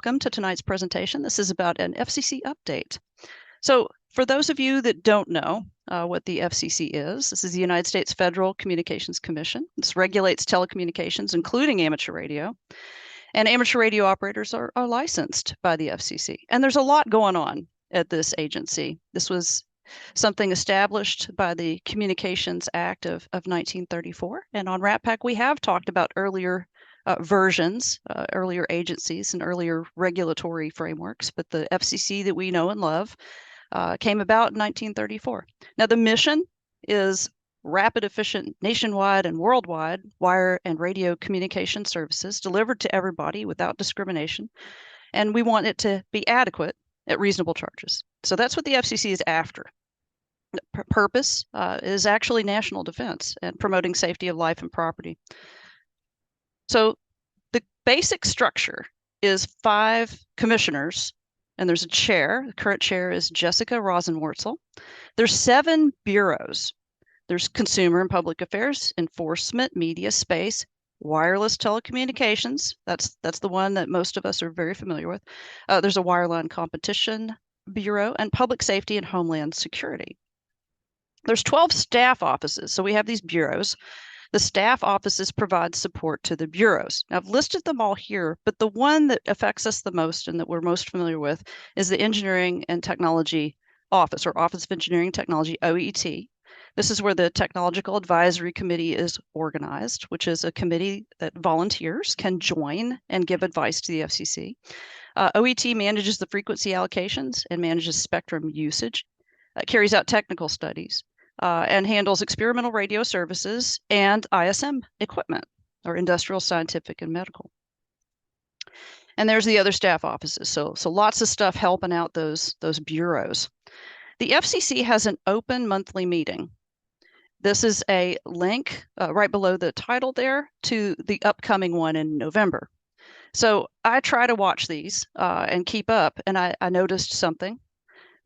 welcome to tonight's presentation. This is about an FCC update. So for those of you that don't know what the FCC is, this is the United States Federal Communications Commission. This regulates telecommunications, including amateur radio. And amateur radio operators are licensed by the FCC. And there's a lot going on at this agency. This was something established by the Communications Act of 1934. And on RATPAC, we have talked about earlier versions, earlier agencies and earlier regulatory frameworks, but the FCC that we know and love came about in 1934. Now, the mission is rapid, efficient, nationwide and worldwide wire and radio communication services delivered to everybody without discrimination. And we want it to be adequate at reasonable charges. So that's what the FCC is after. The purpose is actually national defense and promoting safety of life and property. So the basic structure is 5 commissioners, and there's a chair. The current chair is Jessica Rosenwurzel. There's 7 bureaus. There's Consumer and Public Affairs, Enforcement, Media, Space, Wireless Telecommunications. That's the one that most of us are very familiar with. There's a Wireline Competition Bureau, and Public Safety and Homeland Security. There's 12 staff offices. So we have these bureaus. The staff offices provide support to the bureaus. Now, I've listed them all here, but the one that affects us the most and that we're most familiar with is the Engineering and Technology Office, or Office of Engineering and Technology, OET. This is where the Technological Advisory Committee is organized, which is a committee that volunteers can join and give advice to the FCC. OET manages the frequency allocations and manages spectrum usage, carries out technical studies, and handles experimental radio services and ISM equipment, or industrial, scientific, and medical. And there's the other staff offices. So lots of stuff helping out those bureaus. The FCC has an open monthly meeting. This is a link right below the title there to the upcoming one in November. So I try to watch these and keep up, and I noticed something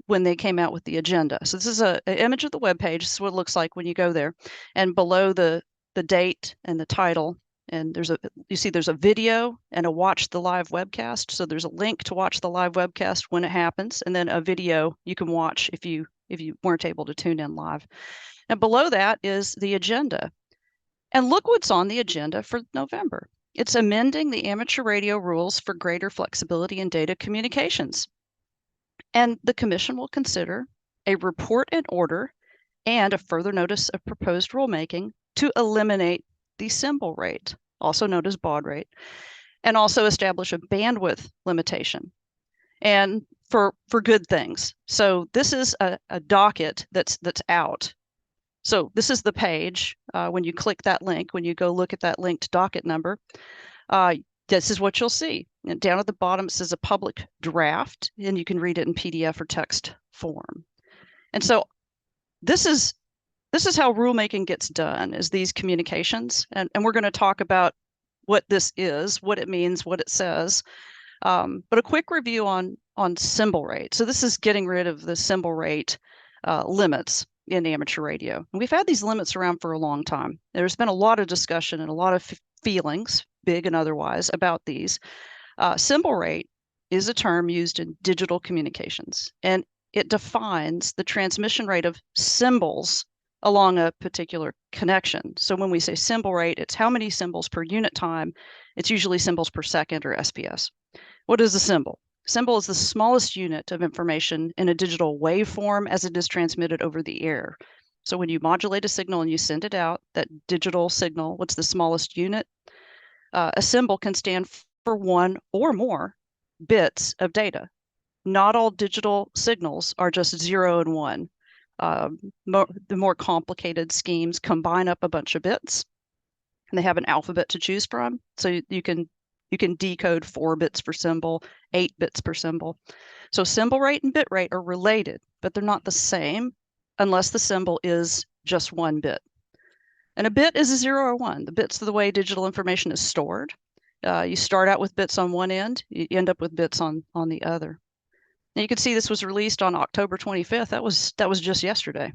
when they came out with the agenda. So this is an image of the webpage. This is what it looks like when you go there. And below the date and the title, and you see there's a video and a watch the live webcast. So there's a link to watch the live webcast when it happens, and then a video you can watch if you weren't able to tune in live. And below that is the agenda. And look what's on the agenda for November. It's amending the amateur radio rules for greater flexibility in data communications. And the commission will consider a report and order and a further notice of proposed rulemaking to eliminate the symbol rate, also known as baud rate, and also establish a bandwidth limitation, and for good things. So this is a docket that's out. So this is the page. When you click that link, when you go look at that linked docket number, this is what you'll see. And down at the bottom, it says a public draft, and you can read it in PDF or text form. And so this is how rulemaking gets done, is these communications. And we're going to talk about what this is, what it means, what it says. But a quick review on symbol rate. So this is getting rid of the symbol rate limits in amateur radio. And we've had these limits around for a long time. There's been a lot of discussion and a lot of feelings, big and otherwise, about these. Symbol rate is a term used in digital communications, and it defines the transmission rate of symbols along a particular connection. So when we say symbol rate, it's how many symbols per unit time. It's usually symbols per second, or SPS. What is a symbol? Symbol is the smallest unit of information in a digital waveform as it is transmitted over the air. So when you modulate a signal and you send it out, that digital signal, what's the smallest unit? A symbol can stand for 1 or more bits of data. Not all digital signals are just 0 and 1. The more complicated schemes combine up a bunch of bits, and they have an alphabet to choose from. So you can decode 4 bits per symbol, 8 bits per symbol. So symbol rate and bit rate are related, but they're not the same unless the symbol is just 1 bit. And a bit is a 0 or 1. The bits are the way digital information is stored. You start out with bits on one end, you end up with bits on the other. And you can see this was released on October 25th. That was just yesterday.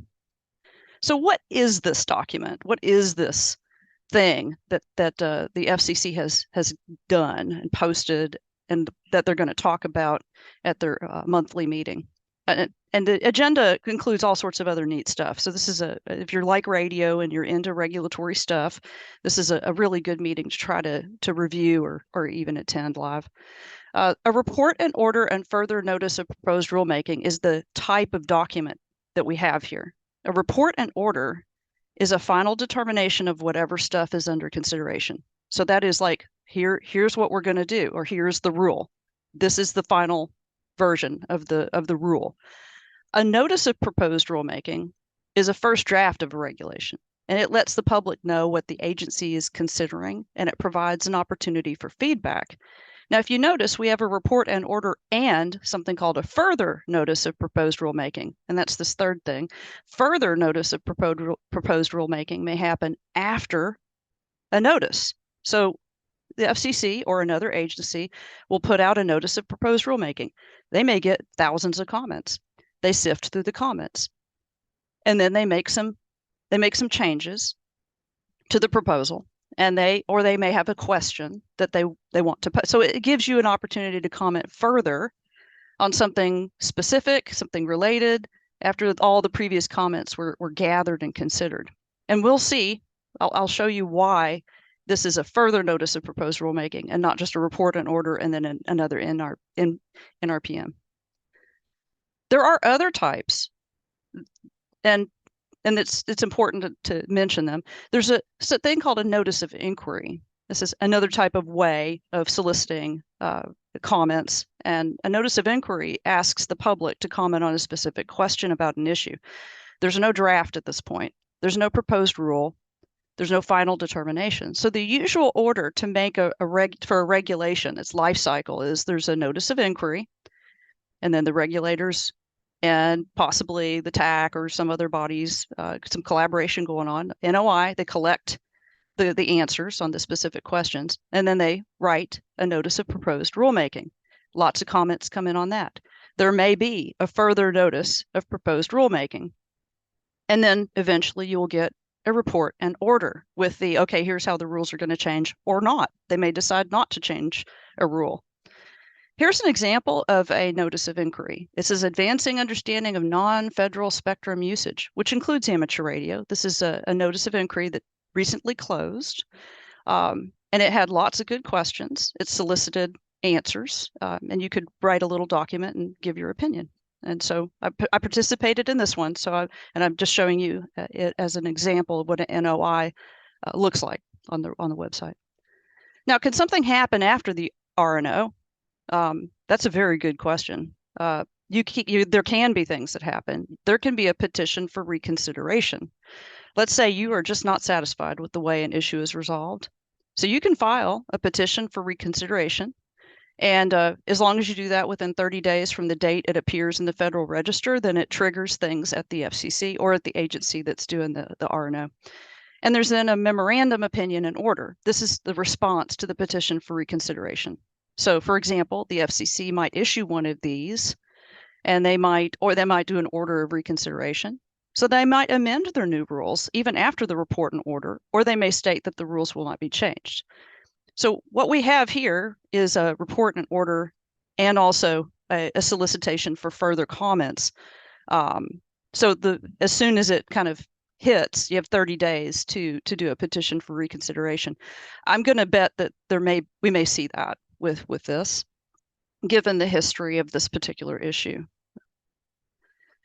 So what is this document? What is this thing that the FCC has done and posted and that they're going to talk about at their monthly meeting. And the agenda includes all sorts of other neat stuff. So this is if you're like radio and you're into regulatory stuff, this is a really good meeting to try to review or even attend live. A report and order and further notice of proposed rulemaking is the type of document that we have here. A report and order is a final determination of whatever stuff is under consideration. So that is like, here's what we're going to do, or here's the rule. This is the final version of the rule. A notice of proposed rulemaking is a first draft of a regulation, and it lets the public know what the agency is considering, and it provides an opportunity for feedback. Now, if you notice, we have a report and order and something called a further notice of proposed rulemaking, and that's this third thing. Further notice of proposed rulemaking may happen after a notice. So the FCC or another agency will put out a notice of proposed rulemaking. They may get thousands of comments. They sift through the comments, and then they make some changes to the proposal, and they may have a question that they want to put. So it gives you an opportunity to comment further on something specific, something related, after all the previous comments were gathered and considered. And we'll see, I'll show you why this is a further notice of proposed rulemaking and not just a report and order and then another NRPM. There are other types, and it's important to mention them. There's a thing called a notice of inquiry. This is another type of way of soliciting comments, and a notice of inquiry asks the public to comment on a specific question about an issue. There's no draft at this point. There's no proposed rule. There's no final determination. So the usual order to make for a regulation, its life cycle, is there's a notice of inquiry, and then the regulators and possibly the TAC or some other bodies, some collaboration going on. NOI, they collect the answers on the specific questions, and then they write a notice of proposed rulemaking. Lots of comments come in on that. There may be a further notice of proposed rulemaking, and then eventually you will get a report and order with the, okay, here's how the rules are going to change or not. They may decide not to change a rule. Here's an example of a notice of inquiry. It says advancing understanding of non-federal spectrum usage, which includes amateur radio. This is a notice of inquiry that recently closed, and it had lots of good questions. It solicited answers, and you could write a little document and give your opinion. And so I participated in this one. So I'm just showing you it as an example of what an NOI looks like on the website. Now, can something happen after the RNO? That's a very good question. There can be things that happen. There can be a petition for reconsideration. Let's say you are just not satisfied with the way an issue is resolved. So you can file a petition for reconsideration. And as long as you do that within 30 days from the date it appears in the Federal Register, then it triggers things at the FCC or at the agency that's doing the RNO. And there's then a memorandum opinion and order. This is the response to the petition for reconsideration. So, for example, the FCC might issue one of these, and they might do an order of reconsideration. So they might amend their new rules even after the report and order, or they may state that the rules will not be changed. So what we have here is a report and order and also a solicitation for further comments. So as soon as it kind of hits, you have 30 days to do a petition for reconsideration. I'm going to bet that we may see that with this, given the history of this particular issue.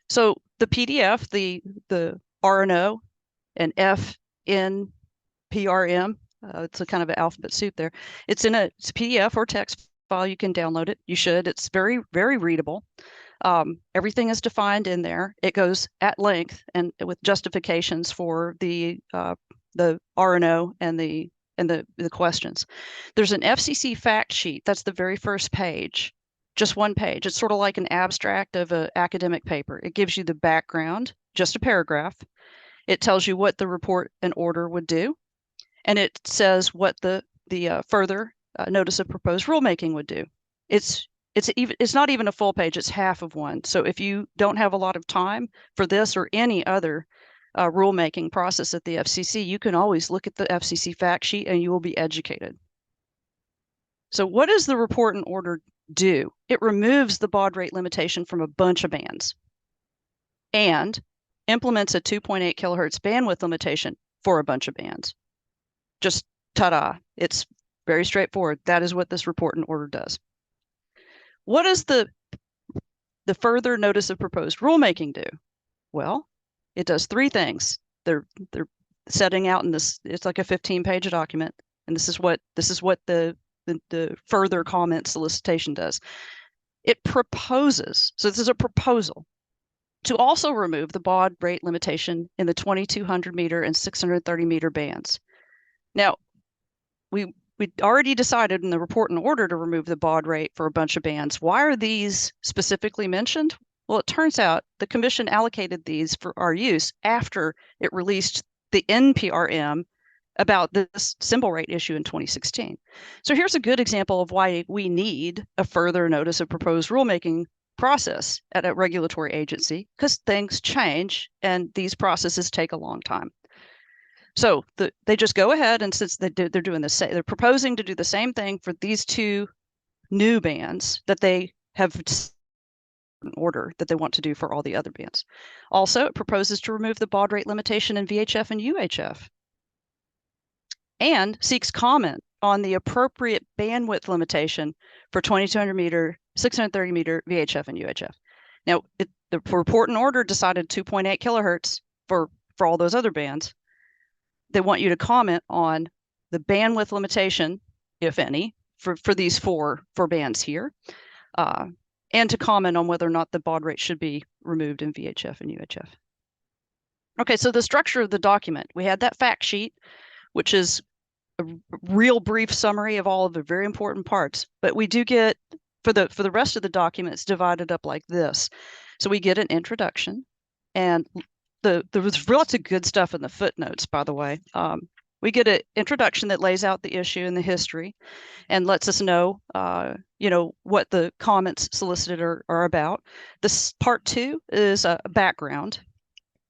So the PDF, the RNO and FNPRM, it's a kind of an alphabet soup there. It's a PDF or text file. You can download it. You should. It's very, very readable. Everything is defined in there. It goes at length and with justifications for the RNO and the questions. There's an FCC fact sheet. That's the very first page, just one page. It's sort of like an abstract of an academic paper. It gives you the background, just a paragraph. It tells you what the report and order would do, and it says what the further notice of proposed rulemaking would do. It's not even a full page. It's half of one. So if you don't have a lot of time for this or any other rulemaking process at the FCC, you can always look at the FCC fact sheet and you will be educated. So what does the report and order do? It removes the baud rate limitation from a bunch of bands and implements a 2.8 kilohertz bandwidth limitation for a bunch of bands. Just ta-da. It's very straightforward. That is what this report and order does. What does the further notice of proposed rulemaking do? Well, it does three things. They're setting out in this, it's like a 15-page document, and this is what the further comment solicitation does. It proposes, so this is a proposal, to also remove the baud rate limitation in the 2200 meter and 630 meter bands. Now, we already decided in the report and order to remove the baud rate for a bunch of bands. Why are these specifically mentioned? Well, it turns out the commission allocated these for our use after it released the NPRM about this symbol rate issue in 2016. So here's a good example of why we need a further notice of proposed rulemaking process at a regulatory agency, because things change and these processes take a long time. So they just go ahead, and since they're doing the same, they're proposing to do the same thing for these two new bands that they have an order that they want to do for all the other bands. Also, it proposes to remove the baud rate limitation in VHF and UHF, and seeks comment on the appropriate bandwidth limitation for 2200 meter, 630 meter VHF and UHF. Now, the report and order decided 2.8 kilohertz for all those other bands. They want you to comment on the bandwidth limitation, if any, for these four bands here, and to comment on whether or not the baud rate should be removed in VHF and UHF. Okay, so the structure of the document, we had that fact sheet, which is a real brief summary of all of the very important parts, but we do get, for the rest of the document, it's divided up like this. So we get an introduction, and there was lots of good stuff in the footnotes, by the way. We get an introduction that lays out the issue and the history and lets us know, what the comments solicited are about. This part 2 is a background,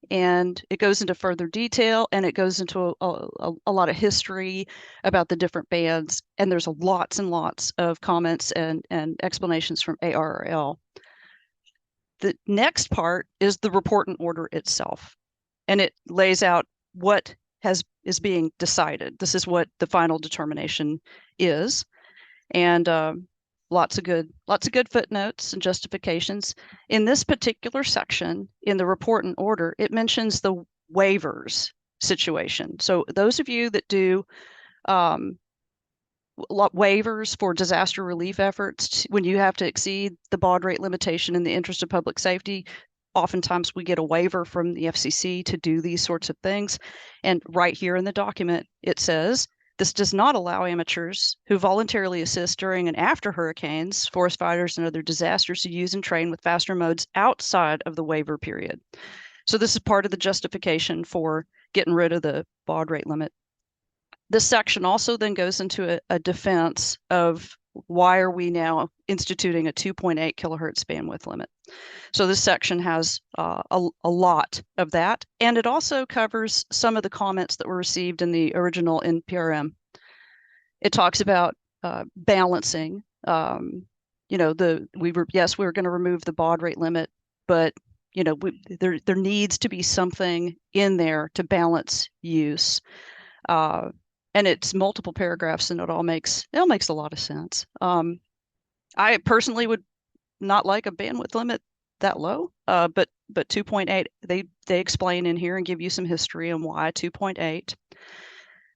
and it goes into further detail, and it goes into a lot of history about the different bands, and there's lots and lots of comments and explanations from ARRL. The next part is the report and order itself, and it lays out what is being decided. This is what the final determination is, and lots of good footnotes and justifications. In this particular section in the report and order, it mentions the waivers situation. So those of you that do waivers for disaster relief efforts, when you have to exceed the baud rate limitation in the interest of public safety, oftentimes we get a waiver from the FCC to do these sorts of things. And right here in the document, it says, this does not allow amateurs who voluntarily assist during and after hurricanes, forest fires, and other disasters to use and train with faster modes outside of the waiver period. So this is part of the justification for getting rid of the baud rate limit. This section also then goes into a defense of why are we now instituting a 2.8 kilohertz bandwidth limit. So this section has a lot of that, and it also covers some of the comments that were received in the original NPRM. It talks about balancing. We were going to remove the baud rate limit, but there needs to be something in there to balance use. And it's multiple paragraphs, and it all makes a lot of sense. I personally would not like a bandwidth limit that low, but 2.8, they explain in here and give you some history on why 2.8.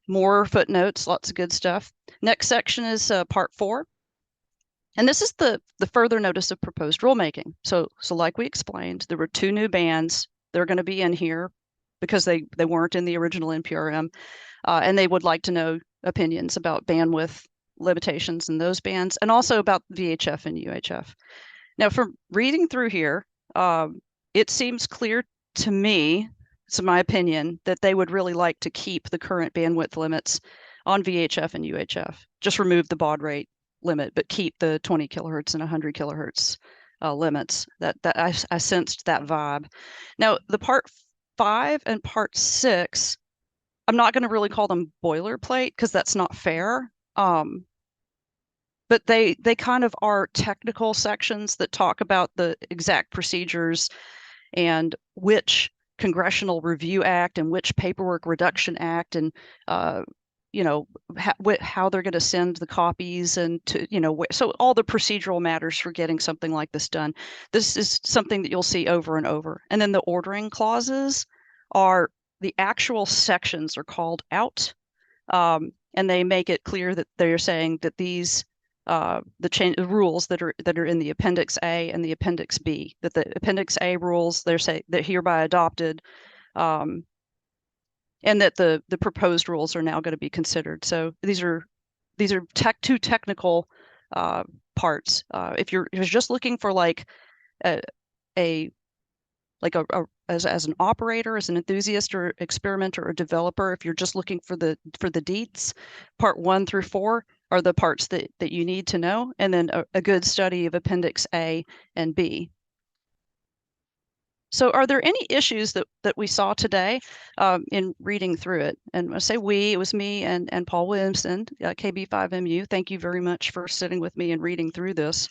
More footnotes, lots of good stuff. Next section is part 4, and this is the further notice of proposed rulemaking. So like we explained, there were 2 new bands. They're going to be in here because they weren't in the original NPRM. And they would like to know opinions about bandwidth limitations in those bands, and also about VHF and UHF. Now, from reading through here, it seems clear to me, it's my opinion, that they would really like to keep the current bandwidth limits on VHF and UHF. Just remove the baud rate limit, but keep the 20 kilohertz and 100 kilohertz limits. That I sensed that vibe. Now, the part 5 and part 6, I'm not going to really call them boilerplate because that's not fair. but they kind of are technical sections that talk about the exact procedures and which Congressional Review Act and which Paperwork Reduction Act and you know, how they're going to send the copies and to, you know, so all the procedural matters for getting something like this done. This is something that you'll see over and over. And then the ordering clauses are the actual sections are called out. And they make it clear that they're saying that these the rules that are in the Appendix A and the Appendix B, that the Appendix A rules they're hereby adopted, and that the proposed rules are now going to be considered. So these are two technical parts. If you're just looking for like as an operator, as an enthusiast or experimenter or developer, if you're just looking for the deets, part 1 through 4 are the parts that you need to know, and then a good study of Appendix A and B. So are there any issues that we saw today in reading through it? And when I say we, it was me and Paul Williamson, KB5MU. Thank you very much for sitting with me and reading through this.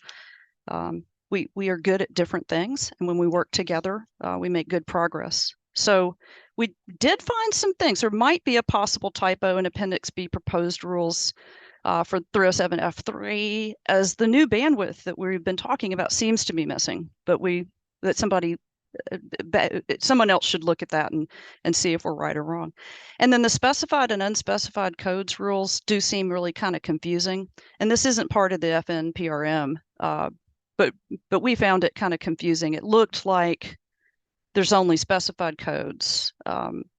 We are good at different things, and when we work together, we make good progress. So we did find some things. There might be a possible typo in Appendix B proposed rules for 307F3, as the new bandwidth that we've been talking about seems to be missing, but someone else should look at that and see if we're right or wrong. And then the specified and unspecified codes rules do seem really kind of confusing. And this isn't part of the FNPRM, but we found it kind of confusing. It looked like there's only specified codes.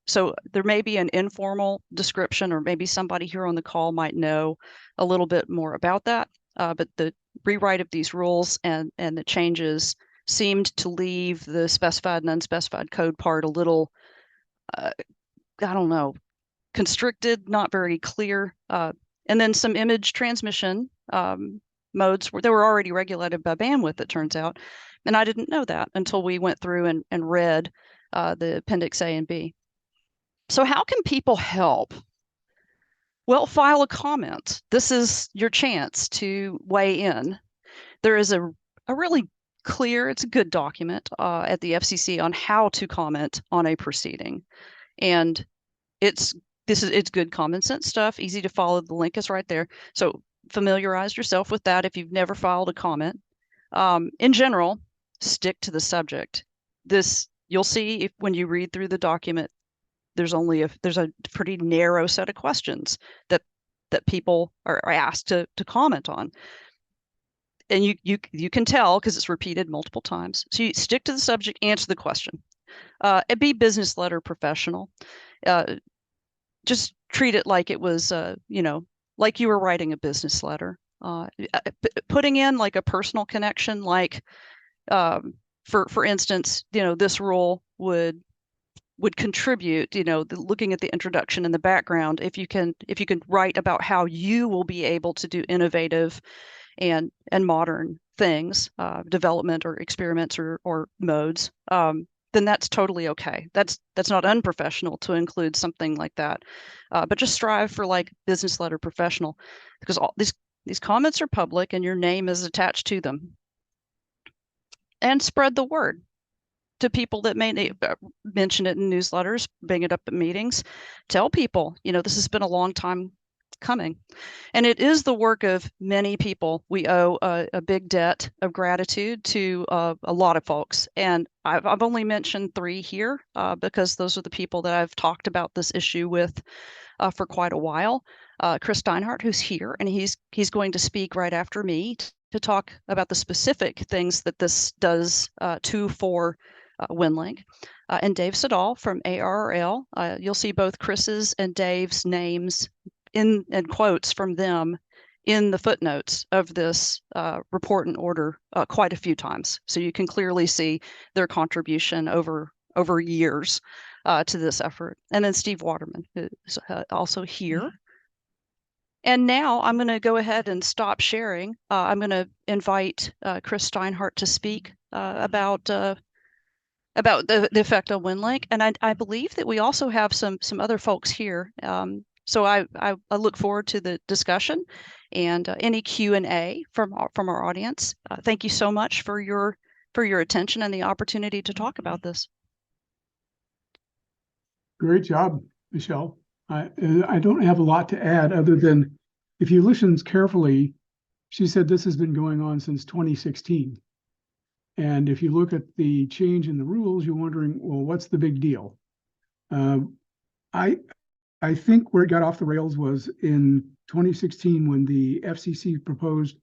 So there may be an informal description, or maybe somebody here on the call might know a little bit more about that. But the rewrite of these rules and the changes seemed to leave the specified and unspecified code part a little, I don't know, constricted, not very clear. And then some image transmission modes they were already regulated by bandwidth, it turns out. And I didn't know that until we went through and read the Appendix A and B. So how can people help? Well, file a comment. This is your chance to weigh in. There is a really clear, it's a good document at the FCC on how to comment on a proceeding. And it's good common sense stuff, easy to follow. The link is right there. So familiarize yourself with that if you've never filed a comment. In general, stick to the subject. You'll see when you read through the document, there's a pretty narrow set of questions that people are asked to comment on. And you can tell because it's repeated multiple times. So you stick to the subject, answer the question. Be business letter professional. Just treat it like it was, like you were writing a business letter. Putting in like a personal connection, like for instance, this rule would contribute, looking at the introduction and the background, if you can write about how you will be able to do innovative and modern things, development or experiments or modes, then that's totally okay. That's not unprofessional to include something like that. But just strive for like business letter professional, because all these comments are public and your name is attached to them. And spread the word to people that may mention it in newsletters, bring it up at meetings. Tell people, this has been a long time coming. And it is the work of many people. We owe a big debt of gratitude to a lot of folks. And I've only mentioned 3 here because those are the people that I've talked about this issue with for quite a while. Chris Steinhardt, who's here, and he's going to speak right after me to talk about the specific things that this does for WinLink. And Dave Siddall from ARRL. You'll see both Chris's and Dave's names in quotes from them in the footnotes of this report and order quite a few times. So you can clearly see their contribution over years to this effort. And then Steve Waterman is also here. And now I'm going to go ahead and stop sharing. I'm going to invite Chris Steinhardt to speak about the effect on WinLink. And I believe that we also have some other folks here. So I look forward to the discussion and any Q&A from our audience. Thank you so much for your attention and the opportunity to talk about this. Great job, Michelle. I don't have a lot to add other than if you listen carefully, she said this has been going on since 2016. And if you look at the change in the rules, you're wondering, well, what's the big deal? I think where it got off the rails was in 2016 when the FCC proposed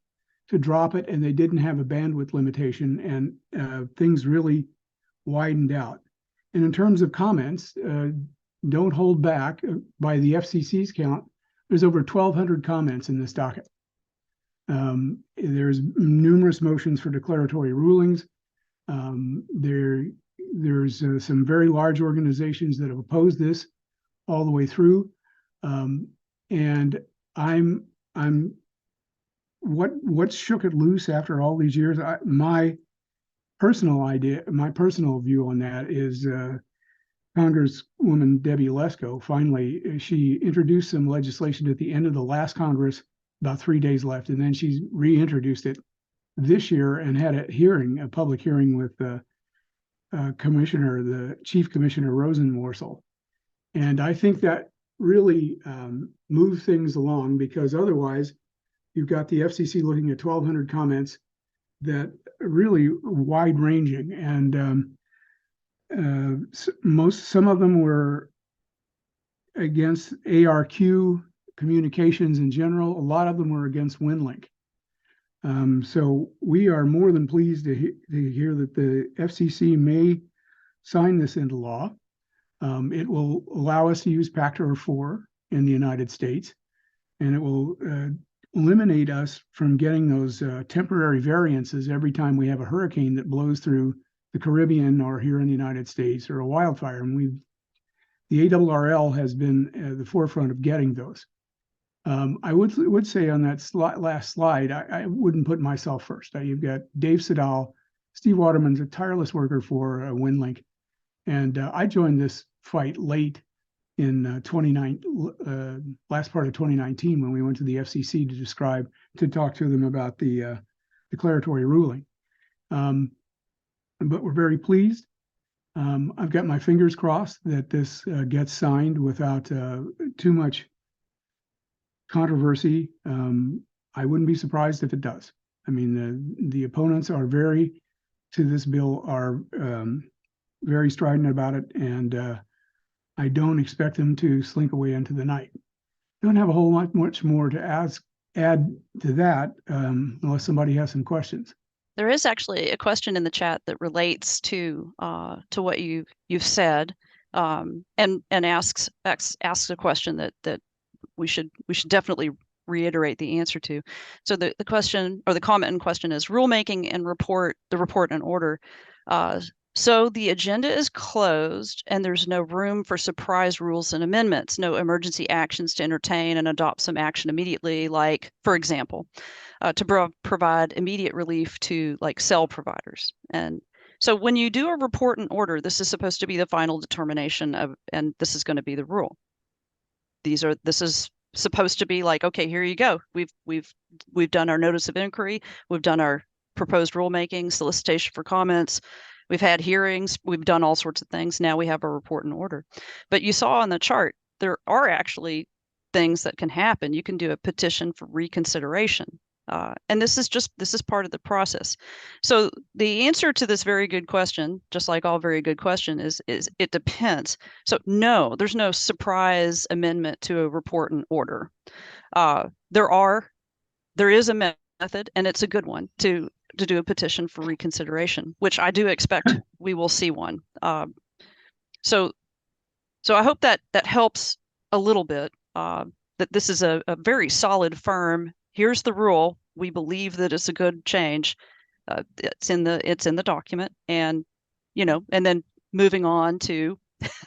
to drop it and they didn't have a bandwidth limitation, and things really widened out. And in terms of comments, don't hold back. By the FCC's count, there's over 1,200 comments in this docket. There's numerous motions for declaratory rulings. There's some very large organizations that have opposed this all the way through. And what shook it loose after all these years? My personal view on that is Congresswoman Debbie Lesko. Finally, she introduced some legislation at the end of the last Congress, about 3 days left, and then she reintroduced it this year and had a public hearing with the Chief Commissioner Rosenworcel. And I think that really moved things along, because otherwise you've got the FCC looking at 1,200 comments that are really wide ranging, and some of them were against ARQ communications in general. A lot of them were against WinLink. So we are more than pleased to hear that the FCC may sign this into law. It will allow us to use Factor 4 in the United States, and it will eliminate us from getting those temporary variances every time we have a hurricane that blows through the Caribbean or here in the United States, or a wildfire. And the ARRL has been at the forefront of getting those. I would say on that last slide, I wouldn't put myself first. You've got Dave Siddall. Steve Waterman's a tireless worker for WinLink. And I joined this fight late in last part of 2019 when we went to the FCC to talk to them about the declaratory ruling. But we're very pleased. I've got my fingers crossed that this gets signed without too much controversy. I wouldn't be surprised if it does. I mean, the opponents to this bill are very strident about it, and I don't expect them to slink away into the night. Don't have a whole lot much more to add to that, unless somebody has some questions. There is actually a question in the chat that relates to what you've said, and asks a question that we should definitely reiterate the answer to. So the question, or the comment in question, is rulemaking and the report and order. So the agenda is closed and there's no room for surprise rules and amendments, no emergency actions to entertain and adopt some action immediately, like, for example, to provide immediate relief to like cell providers. And so when you do a report and order, this is supposed to be the final determination of, and this is going to be the rule. This is supposed to be like, okay, here you go. We've done our notice of inquiry. We've done our proposed rulemaking, solicitation for comments. We've had hearings. We've done all sorts of things. Now we have a report and order. But you saw on the chart, there are actually things that can happen. You can do a petition for reconsideration. And this is part of the process. So the answer to this very good question, just like all very good question, is it depends. So no, there's no surprise amendment to a report and order. There is a method, and it's a good one, to do a petition for reconsideration, which I do expect we will see one. So I hope that helps a little bit, that this is a very solid, firm, here's the rule. We believe that it's a good change. It's in the document, and and then moving on to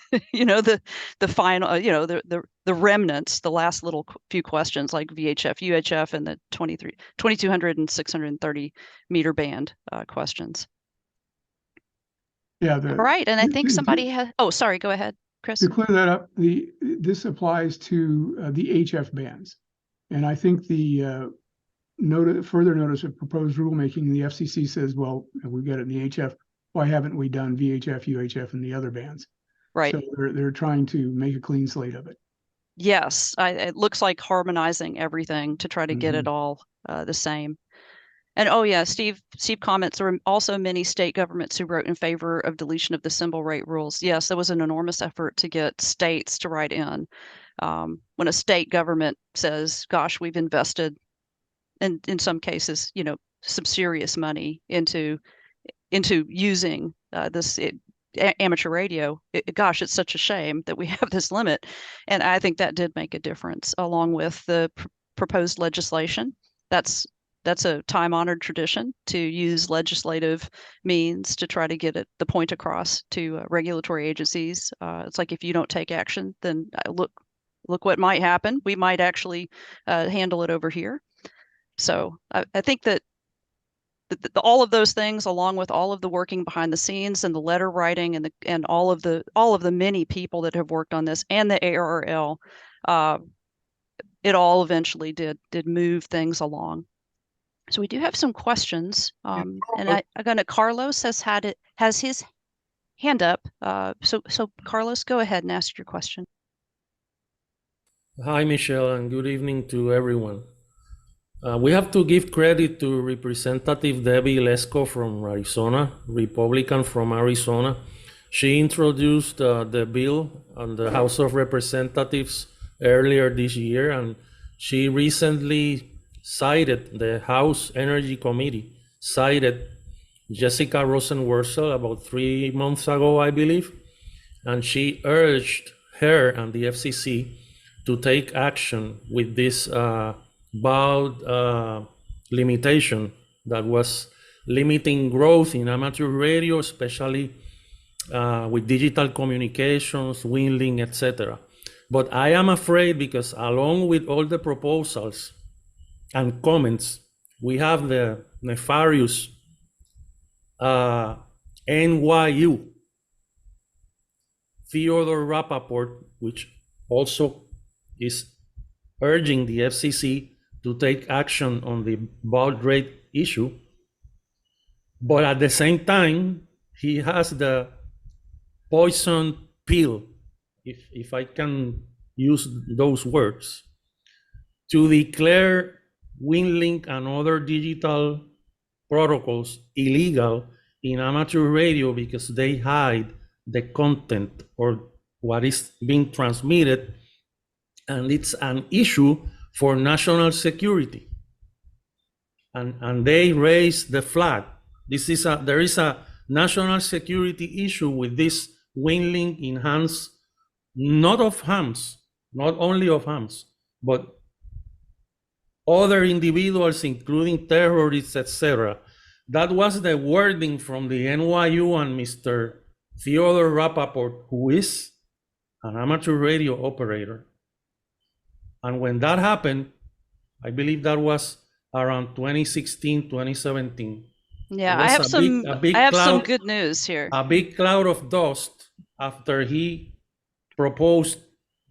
the final, the remnants, the last little few questions like VHF, UHF, and the 2200 and 630 meter band questions. Yeah. All right, and I think somebody has. Oh, sorry. Go ahead. Chris? To clear that up, this applies to the HF bands. And I think the further notice of proposed rulemaking, the FCC says, well, we've got it in the HF. Why haven't we done VHF, UHF, and the other bands? Right. So they're trying to make a clean slate of it. Yes, it looks like harmonizing everything to try to get it all the same. And oh yeah, Steve comments, there were also many state governments who wrote in favor of deletion of the symbol rate rules. Yes, there was an enormous effort to get states to write in. When a state government says, gosh, we've invested in some cases, some serious money into using this amateur radio, gosh, it's such a shame that we have this limit. And I think that did make a difference, along with the proposed legislation. That's a time-honored tradition to use legislative means to try to get the point across to regulatory agencies. It's like, if you don't take action, then look what might happen. We might actually handle it over here. So I think that all of those things, along with all of the working behind the scenes and the letter writing and all of the many people that have worked on this and the ARRL, it all eventually did move things along. So we do have some questions, and Carlos has his hand up. So Carlos, go ahead and ask your question. Hi, Michelle, and good evening to everyone. We have to give credit to Representative Debbie Lesko from Arizona, Republican from Arizona. She introduced the bill on the House of Representatives earlier this year, and she recently cited, the House Energy Committee cited Jessica Rosenworcel about 3 months ago, I believe, and she urged her and the FCC to take action with this about limitation that was limiting growth in amateur radio, especially with digital communications, WinLink, etc. But I am afraid, because along with all the proposals and comments, we have the nefarious NYU Theodore Rappaport, which also is urging the FCC to take action on the baud rate issue. But at the same time, he has the poison pill, if I can use those words, to declare WinLink and other digital protocols illegal in amateur radio because they hide the content or what is being transmitted, and it's an issue for national security. And they raise the flag. There is a national security issue with this WinLink enhanced, not only of hams, but other individuals, including terrorists, etc. That was the wording from the NYU and Mr. Theodore Rappaport, who is an amateur radio operator. And when that happened, I believe that was around 2016, 2017. Yeah, I have some good news here. A big cloud of dust after he proposed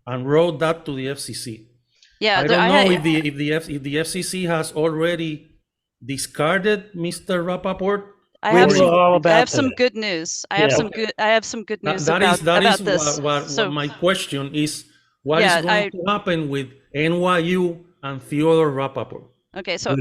and wrote that to the FCC. Yeah, I don't know if the FCC has already discarded Mr. Rappaport. I have some good news. I have some good news about this. What my question is, what is going to happen with NYU and Theodore Rappaport? Okay, so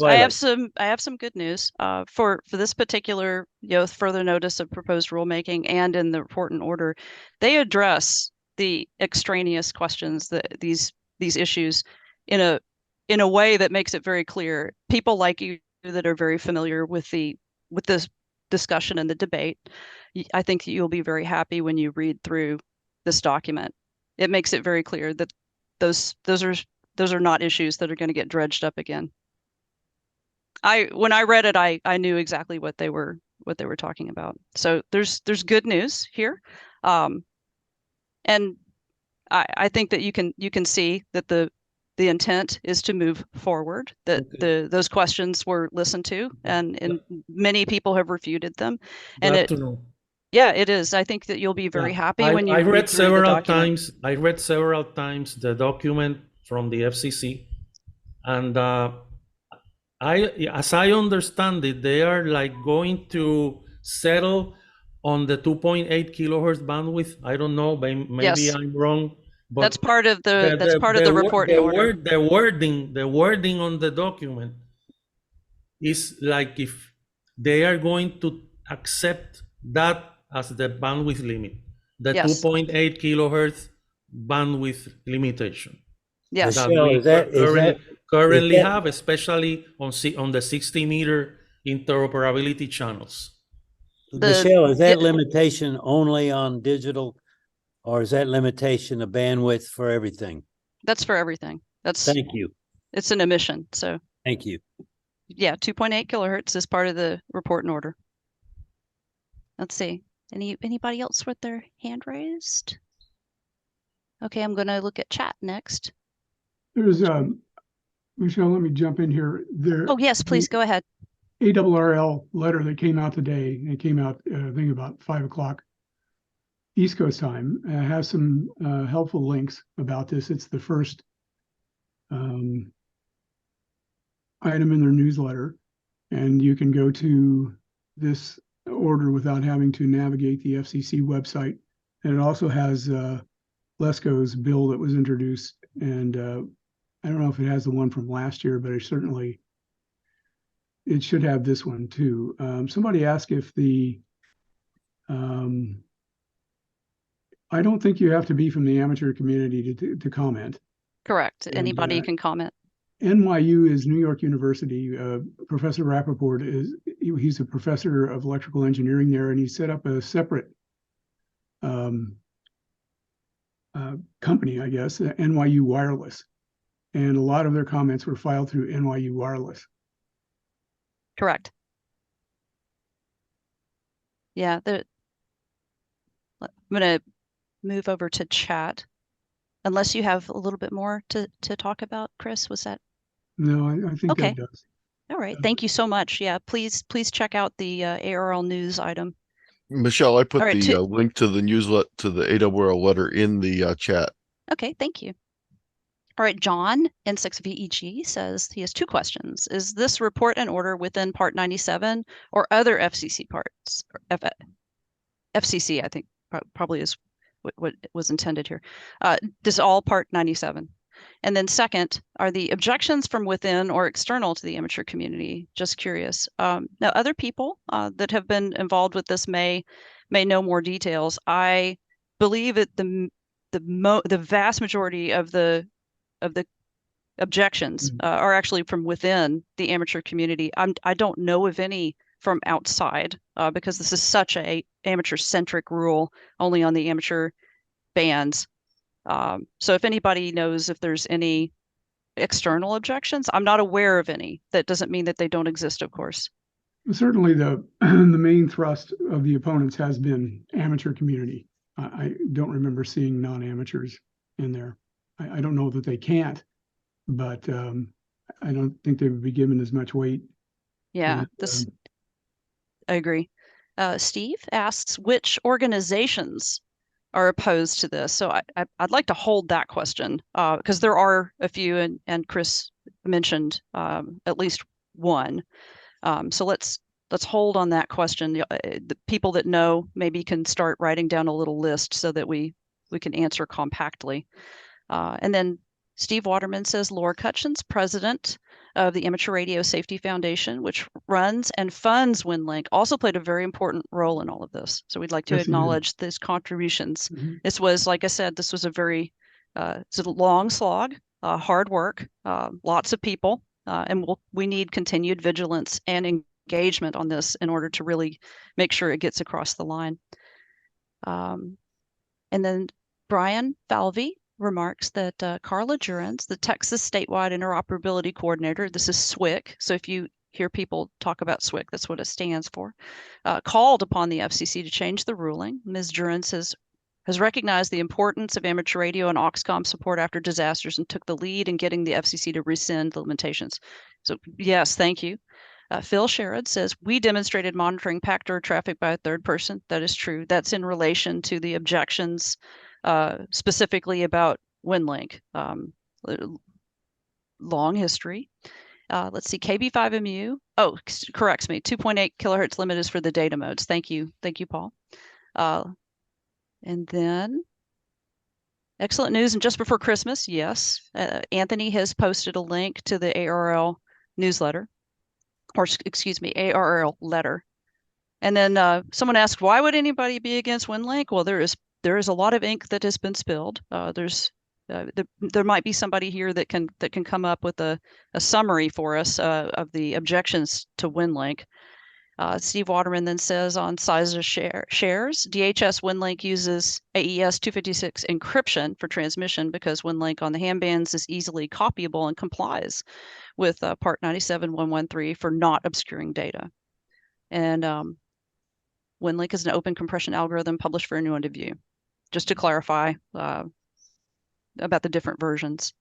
I have some good news for this particular further notice of proposed rulemaking, and in the report and order, they address the extraneous questions, these issues in a way that makes it very clear. People like you that are very familiar with this discussion and the debate, I think you'll be very happy when you read through this document. It makes it very clear that those are not issues that are going to get dredged up again. When I read it, I knew exactly what they were talking about. So there's good news here, and I think that you can see that the intent is to move forward. That those questions were listened to, and many people have refuted them. And Yeah, it is. I think that you'll be very happy when you I read read through the several document. times. I read several times the document from the FCC, and as I understand it, they are like going to settle on the 2.8 kilohertz bandwidth. I don't know, maybe Yes, I'm wrong, but that's part of the report and order. the wording on the document is like if they are going to accept that as the bandwidth limit, the Yes. 2.8 kilohertz bandwidth limitation. Yes. That Michelle, we currently that- have, especially on the 60-meter interoperability channels. Michelle, is that limitation only on digital, or is that limitation of bandwidth for everything? That's for everything. Thank you. It's an emission. So Thank you. yeah, 2.8 kilohertz is part of the report and order. Let's see. Anybody else with their hand raised? Okay, I'm going to look at chat next. There's Michelle, let me jump in here. Oh, yes, please go ahead. ARRL letter that came out today, it came out, I think about 5 o'clock East Coast time, has some helpful links about this. It's the first item in their newsletter, and you can go to this order without having to navigate the FCC website. And it also has Lesko's bill that was introduced, and I don't know if it has the one from last year, but it should have this one too. Somebody asked if I don't think you have to be from the amateur community to comment. Correct. Anybody can comment. NYU is New York University. Professor Rappaport he's a professor of electrical engineering there, and he set up a separate company, I guess, NYU Wireless. And a lot of their comments were filed through NYU Wireless. Correct. Yeah, I'm going to move over to chat. Unless you have a little bit more to talk about, Chris, was that? No, I think okay. That does. All right. Thank you so much. Yeah, please check out the ARRL news item. Michelle, I put the link to the newsletter, to the ARRL letter in the chat. Okay, thank you. All right, John, N6VEG, says he has two questions. Is this report and order within Part 97 or other FCC parts? FCC, I think, probably is what was intended here. This is all Part 97. And then second, are the objections from within or external to the amateur community? Just curious. Now, other people that have been involved with this may know more details. I believe that the vast majority of the objections are actually from within the amateur community. I don't know of any from outside because this is such a amateur-centric rule, only on the amateur bands. So if anybody knows if there's any external objections, I'm not aware of any. That doesn't mean that they don't exist, of course. Certainly the main thrust of the opponents has been amateur community. I don't remember seeing non-amateurs in there. I don't know that they can't, but I don't think they would be given as much weight. Yeah, I agree. Steve asks, which organizations are opposed to this? So I'd like to hold that question because there are a few, and Chris mentioned at least one. So let's hold on that question. The people that know maybe can start writing down a little list so that we can answer compactly. And then Steve Waterman says Laura Cutchins, president of the Amateur Radio Safety Foundation, which runs and funds WinLink, also played a very important role in all of this. So we'd like to acknowledge these contributions. This was, like I said, this was a very, it's a long slog, hard work, lots of people, and we need continued vigilance and engagement on this in order to really make sure it gets across the line. And then Brian Falvey remarks that Carla Jurens, the Texas Statewide Interoperability Coordinator, this is SWIC, so if you hear people talk about SWIC, that's what it stands for, called upon the FCC to change the ruling. Ms. Jurens has recognized the importance of amateur radio and Auxcom support after disasters and took the lead in getting the FCC to rescind the limitations. So yes, thank you. Phil Sherrod says, we demonstrated monitoring packed traffic by a third person. That is true. That's in relation to the objections specifically about WinLink. Long history. Let's see, KB5MU. Oh, corrects me. 2.8 kilohertz limit is for the data modes. Thank you, Paul. And then excellent news. And just before Christmas, yes, Anthony has posted a link to the ARL newsletter, or excuse me, ARL letter. And then someone asked, why would anybody be against WinLink? Well, there is a lot of ink that has been spilled. There might be somebody here that can come up with a summary for us of the objections to WinLink. Steve Waterman then says on size of shares, DHS WinLink uses AES 256 encryption for transmission because WinLink on the ham bands is easily copyable and complies with Part 97.113 for not obscuring data. And WinLink is an open compression algorithm published for anyone to view. Just to clarify about the different versions.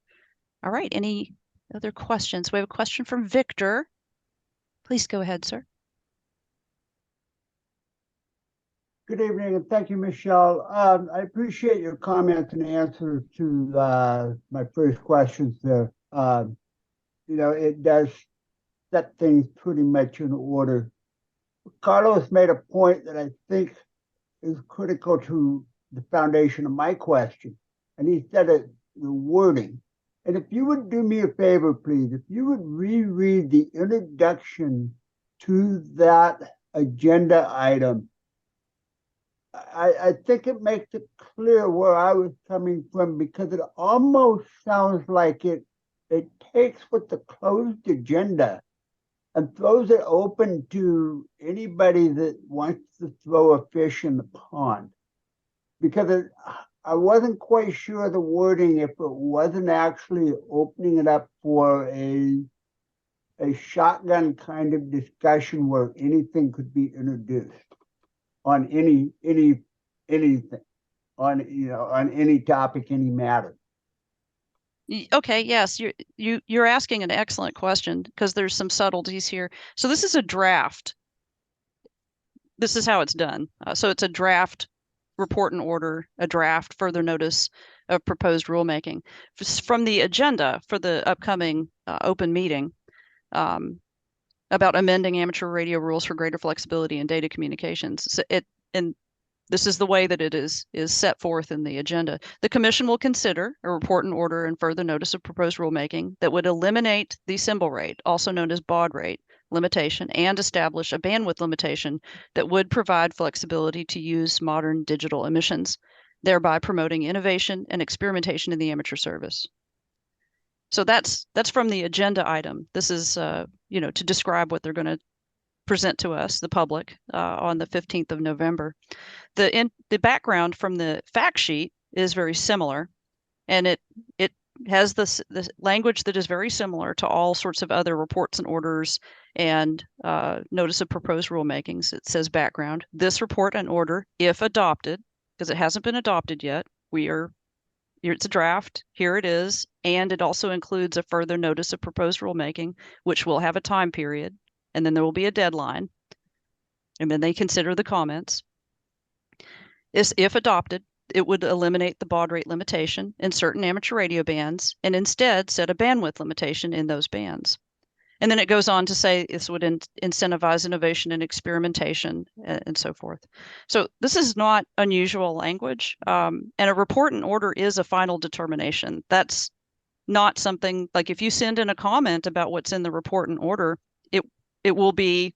All right, any other questions? We have a question from Victor. Please go ahead, sir. Good evening, and thank you, Michelle. I appreciate your comments and answers to my first questions there. It does set things pretty much in order. Carlos made a point that I think is critical to the foundation of my question, and he said it, the wording. And if you would do me a favor, please, if you would reread the introduction to that agenda item, I think it makes it clear where I was coming from, because it almost sounds like it takes what the closed agenda and throws it open to anybody that wants to throw a fish in the pond. Because I wasn't quite sure the wording, if it wasn't actually opening it up for a shotgun kind of discussion where anything could be introduced on anything, on any topic, any matter. Okay, yes, you're asking an excellent question, because there's some subtleties here. So this is a draft. This is how it's done. So it's a draft report and order, a draft further notice of proposed rulemaking. From the agenda for the upcoming open meeting about amending amateur radio rules for greater flexibility in data communications. So and this is the way that it is set forth in the agenda. The commission will consider a report and order and further notice of proposed rulemaking that would eliminate the symbol rate, also known as baud rate, limitation, and establish a bandwidth limitation that would provide flexibility to use modern digital emissions, thereby promoting innovation and experimentation in the amateur service. So that's from the agenda item. This is to describe what they're going to present to us, the public, on the 15th of November. The background from the fact sheet is very similar, and it has this language that is very similar to all sorts of other reports and orders and notice of proposed rulemakings. It says background, this report and order, if adopted, because it hasn't been adopted yet, it's a draft, here it is, and it also includes a further notice of proposed rulemaking, which will have a time period, and then there will be a deadline, and then they consider the comments. If adopted, it would eliminate the baud rate limitation in certain amateur radio bands and instead set a bandwidth limitation in those bands. And then it goes on to say this would incentivize innovation and experimentation and so forth. So this is not unusual language. And a report and order is a final determination. That's not something like if you send in a comment about what's in the report and order, it will be,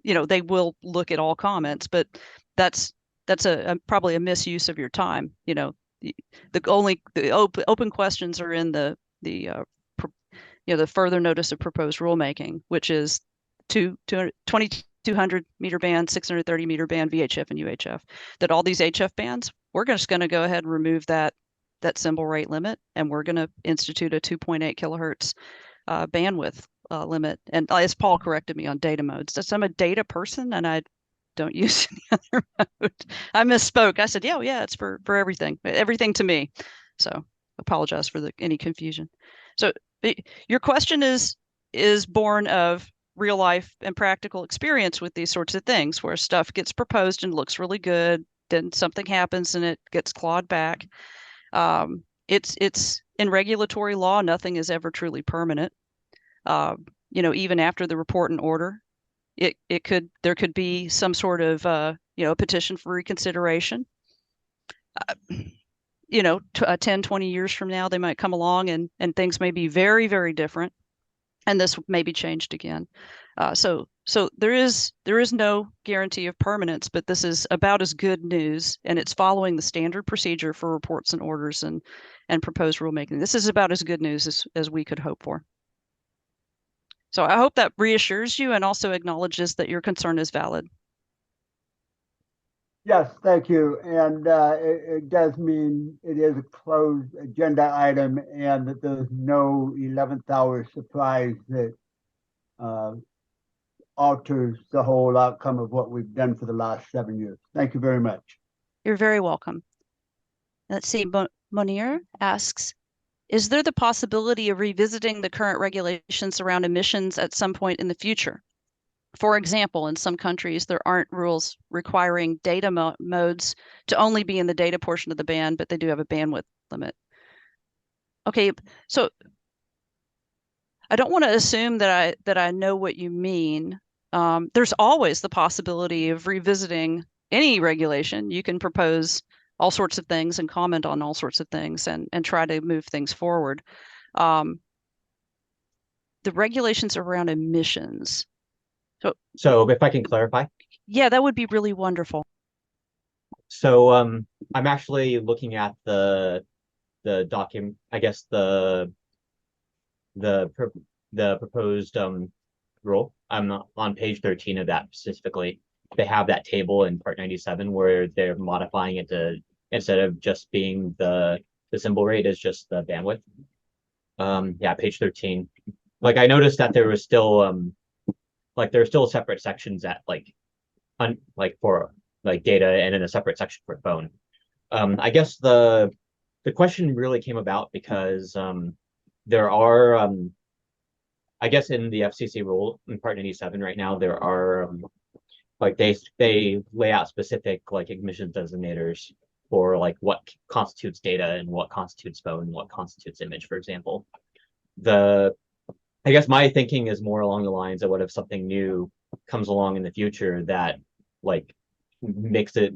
they will look at all comments, but that's probably a misuse of your time. The open questions are in the further notice of proposed rulemaking, which is 2200 meter band, 630 meter band, VHF and UHF. That all these HF bands, we're just going to go ahead and remove that symbol rate limit, and we're going to institute a 2.8 kilohertz bandwidth limit. And as Paul corrected me on data modes, I'm a data person and I don't use any other mode. I misspoke. I said, yeah, it's for everything to me. So apologize for any confusion. So your question is born of real life and practical experience with these sorts of things where stuff gets proposed and looks really good, then something happens and it gets clawed back. It's in regulatory law, nothing is ever truly permanent. Even after the report and order, there could be some sort of a petition for reconsideration. 10, 20 years from now, they might come along and things may be very, very different, and this may be changed again. So there is no guarantee of permanence, but this is about as good news, and it's following the standard procedure for reports and orders and proposed rulemaking. This is about as good news as we could hope for. So I hope that reassures you and also acknowledges that your concern is valid. Yes, thank you. And it does mean it is a closed agenda item and that there's no 11th hour surprise that alters the whole outcome of what we've done for the last 7 years. Thank you very much. You're very welcome. Let's see, Monir asks, is there the possibility of revisiting the current regulations around emissions at some point in the future? For example, in some countries, there aren't rules requiring data modes to only be in the data portion of the band, but they do have a bandwidth limit. Okay, so I don't want to assume that I know what you mean. There's always the possibility of revisiting any regulation. You can propose all sorts of things and comment on all sorts of things and try to move things forward. The regulations around emissions. So if I can clarify. Yeah, that would be really wonderful. So I'm actually looking at the document, I guess the proposed rule. I'm not on page 13 of that specifically. They have that table in part 97 where they're modifying it to, instead of just being the symbol rate, is just the bandwidth. Yeah, page 13. Like I noticed that there was still there are still separate sections at for data and in a separate section for phone. I guess the question really came about because there are I guess in the FCC rule in part 97 right now there are they lay out specific emission designators for what constitutes data and what constitutes phone and what constitutes image, for example. I guess my thinking is more along the lines of what if something new comes along in the future that mixes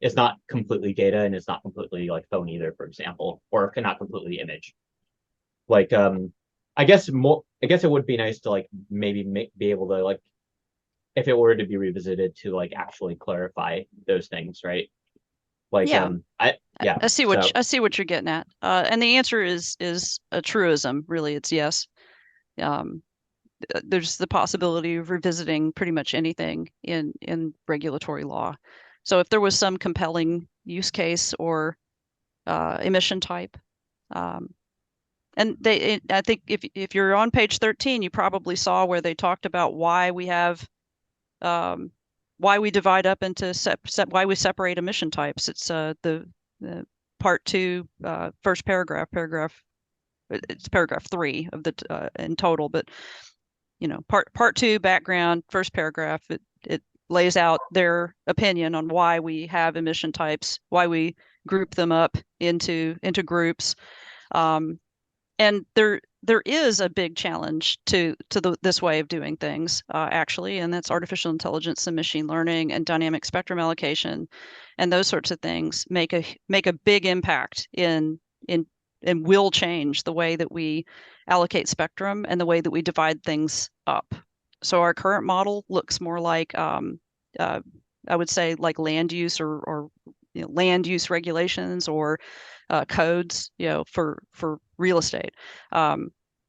it's not completely data and it's not completely phone either, for example, or not completely image. I guess it would be nice to maybe be able to if it were to be revisited to actually clarify those things, right? I see what you're getting at, and the answer is a truism. Really, it's yes. There's the possibility of revisiting pretty much anything in regulatory law. So if there was some compelling use case or emission type, and I think if you're on page 13, you probably saw where they talked about why we have. Why we divide up into why we separate emission types. It's the part 2, first paragraph. It's paragraph 3 of the in total, but part 2 background, first paragraph. It lays out their opinion on why we have emission types, why we group them up into groups, and there is a big challenge to this way of doing things, actually, and that's artificial intelligence and machine learning and dynamic spectrum allocation, and those sorts of things make a big impact in and will change the way that we allocate spectrum and the way that we divide things up. So our current model looks more like I would say land use or land use regulations or codes, for real estate.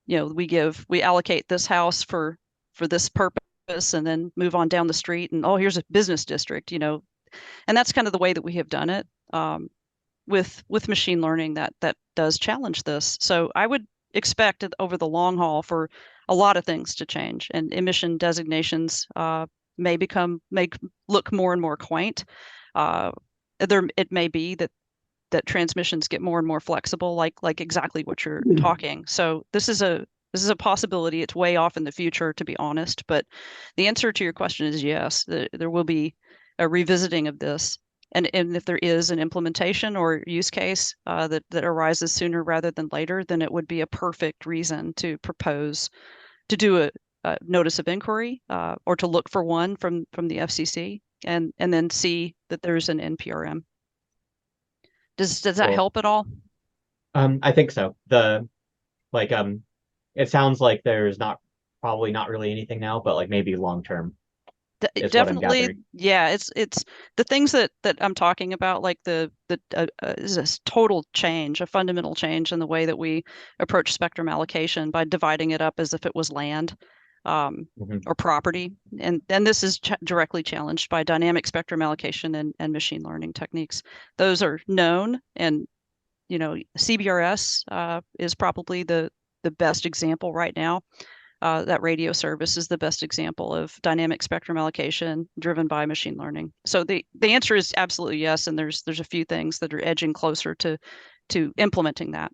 We allocate this house for this purpose and then move on down the street and here's a business district, and that's kind of the way that we have done it. With machine learning, that does challenge this. So I would expect over the long haul for a lot of things to change, and emission designations may look more and more quaint. It may be that transmissions get more and more flexible, like exactly what you're talking. So this is a This is a possibility. It's way off in the future, to be honest. But the answer to your question is yes. There will be a revisiting of this. And if there is an implementation or use case that arises sooner rather than later, then it would be a perfect reason to propose to do a notice of inquiry or to look for one from the FCC and then see that there's an NPRM. Does that Cool. help at all? I think so. It sounds like there's probably not really anything now, but like maybe long term. Definitely, yeah. It's the things that I'm talking about, like is a total change, a fundamental change in the way that we approach spectrum allocation by dividing it up as if it was land or property, and this is directly challenged by dynamic spectrum allocation and machine learning techniques. Those are known, and CBRS is probably the best example right now. That radio service is the best example of dynamic spectrum allocation driven by machine learning. So the answer is absolutely yes, and there's a few things that are edging closer to implementing that.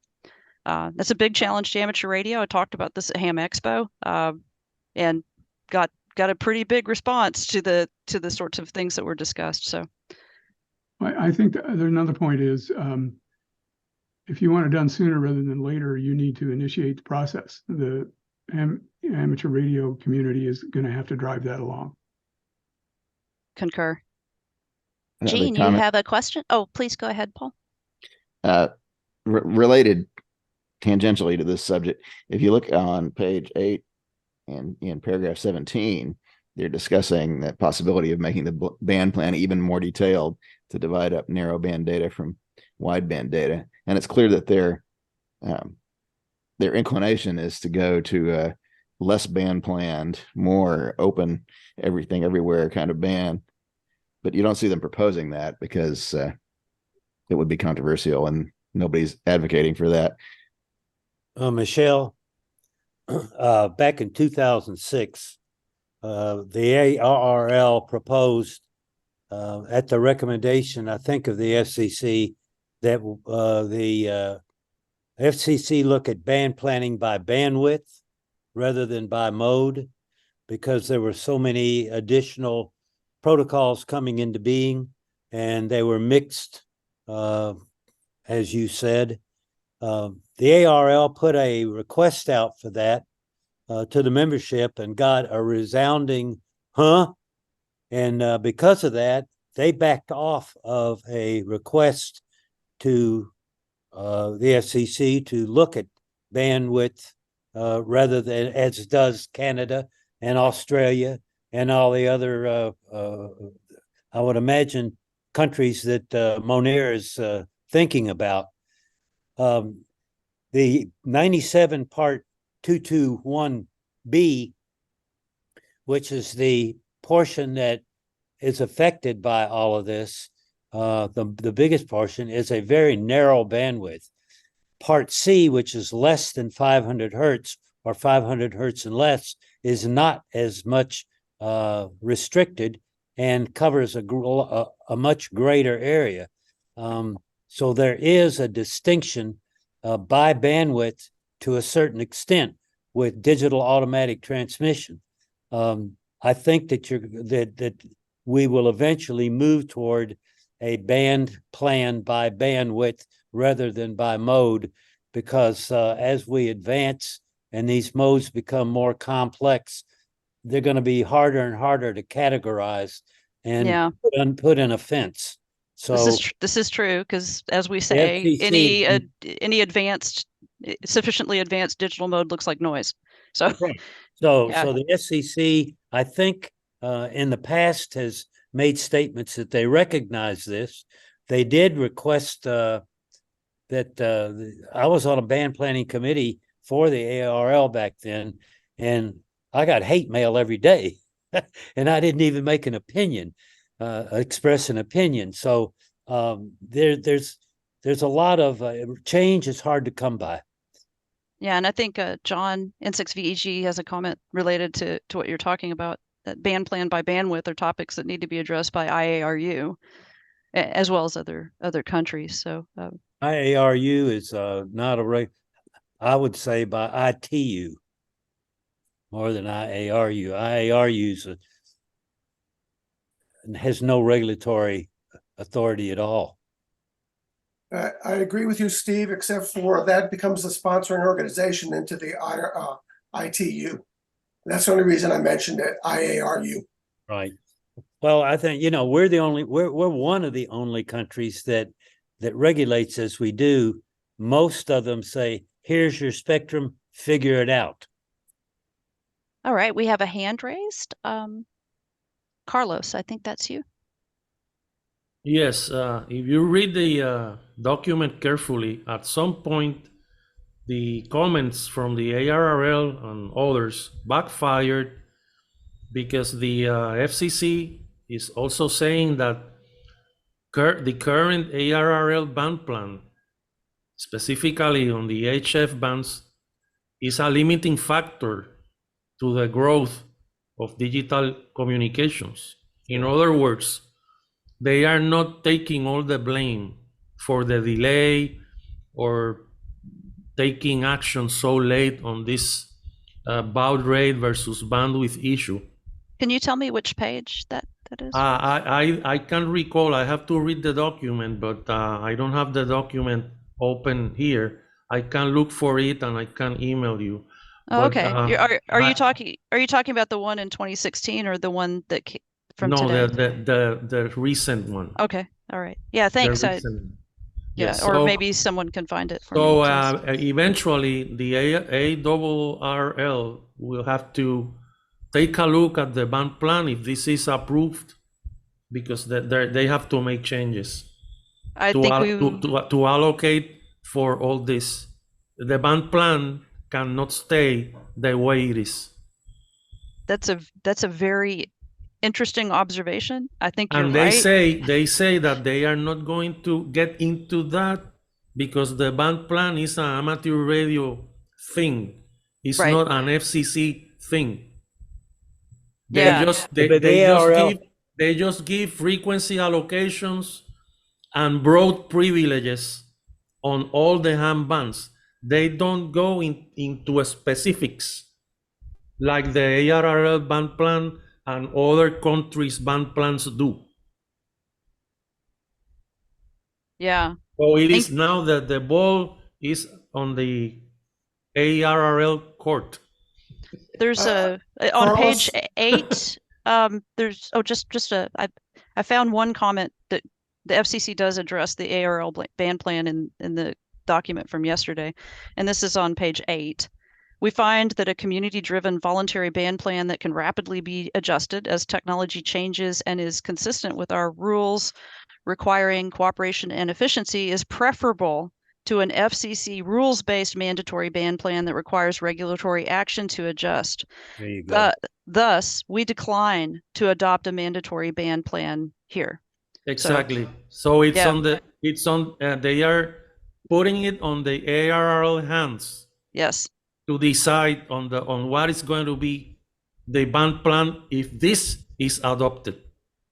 That's a big challenge to amateur radio. I talked about this at Ham Expo, and got a pretty big response to the sorts of things that were discussed. So I think there's another point is if you want it done sooner rather than later, you need to initiate the process. The amateur radio community is going to have to drive that along. Concur. Another Gene, you comment. have a question? Oh, please go ahead, Paul. Related tangentially to this subject, if you look on page 8 and in paragraph 17, they're discussing the possibility of making the band plan even more detailed to divide up narrowband data from wideband data. And it's clear that their inclination is to go to less band planned, more open, everything everywhere kind of band. But you don't see them proposing that because it would be controversial and nobody's advocating for that. Michelle, back in 2006, the ARRL proposed at the recommendation, I think, of the FCC that the FCC look at band planning by bandwidth rather than by mode, because there were so many additional protocols coming into being and they were mixed, as you said. The ARRL put a request out for that to the membership and got a resounding huh? And because of that, they backed off of a request to the FCC to look at bandwidth rather than, as does Canada and Australia and all the other, I would imagine, countries that Monir is thinking about. The 97 part 221B, which is the portion that is affected by all of this, the biggest portion is a very narrow bandwidth. Part C, which is less than 500 hertz or 500 hertz and less, is not as much restricted and covers a much greater area. So there is a distinction by bandwidth to a certain extent with digital automatic transmission. I think that we will eventually move toward a band plan by bandwidth rather than by mode, because as we advance and these modes become more complex, they're going to be harder and harder to categorize and put in a fence. So this is true, because as we say, any sufficiently advanced digital mode looks like noise. So so the FCC, I think, in the past has made statements that they recognize this. They did request that I was on a band planning committee for the ARRL back then, and I got hate mail every day, and I didn't even make an opinion, express an opinion. So there's a lot of change is hard to come by. Yeah, and I think John N6VEG has a comment related to what you're talking about. That band plan by bandwidth are topics that need to be addressed by IARU, as well as other countries. So IARU is not I would say by ITU. more than IARU. IARU has no regulatory authority at all. I agree with you, Steve, except for that becomes the sponsoring organization into the ITU. That's the only reason I mentioned it, IARU. Right. Well, I think, we're one of the only countries that regulates as we do. Most of them say, here's your spectrum, figure it out. All right, we have a hand raised. Carlos, I think that's you. Yes, if you read the document carefully, at some point, the comments from the ARRL and others backfired because the FCC is also saying that the current ARRL band plan, specifically on the HF bands, is a limiting factor to the growth of digital communications. In other words, they are not taking all the blame for the delay or taking action so late on this baud rate versus bandwidth issue. Can you tell me which page that is? I can't recall. I have to read the document, but I don't have the document open here. I can look for it and I can email you. Oh, But, okay. Are you talking about the one in 2016 or the one that from no, today? the recent one. Okay. All right. Yeah, thanks. Yeah, yes, or maybe someone can find it for so me. eventually the ARRL will have to take a look at the band plan if this is approved, because they have to make changes to allocate for all this. The band plan cannot stay the way it is. That's a very interesting observation. I think you're and right. They say that they are not going to get into that because the band plan is an amateur radio thing. It's right. not an FCC thing. They just give frequency allocations and broad privileges on all the ham bands. They don't go into specifics like the ARRL band plan and other countries' band plans do. Yeah. So it is now that the ball is on the ARRL court. There's on page 8. There's I found one comment that the FCC does address the ARRL band plan in the document from yesterday, and this is on page 8. We find that a community-driven voluntary band plan that can rapidly be adjusted as technology changes and is consistent with our rules requiring cooperation and efficiency is preferable to an FCC rules-based mandatory band plan that requires regulatory action to adjust. There you go. Thus, we decline to adopt a mandatory band plan here. Exactly. So it's they are putting it on the ARRL hands. Yes. To decide on what is going to be the band plan if this is adopted.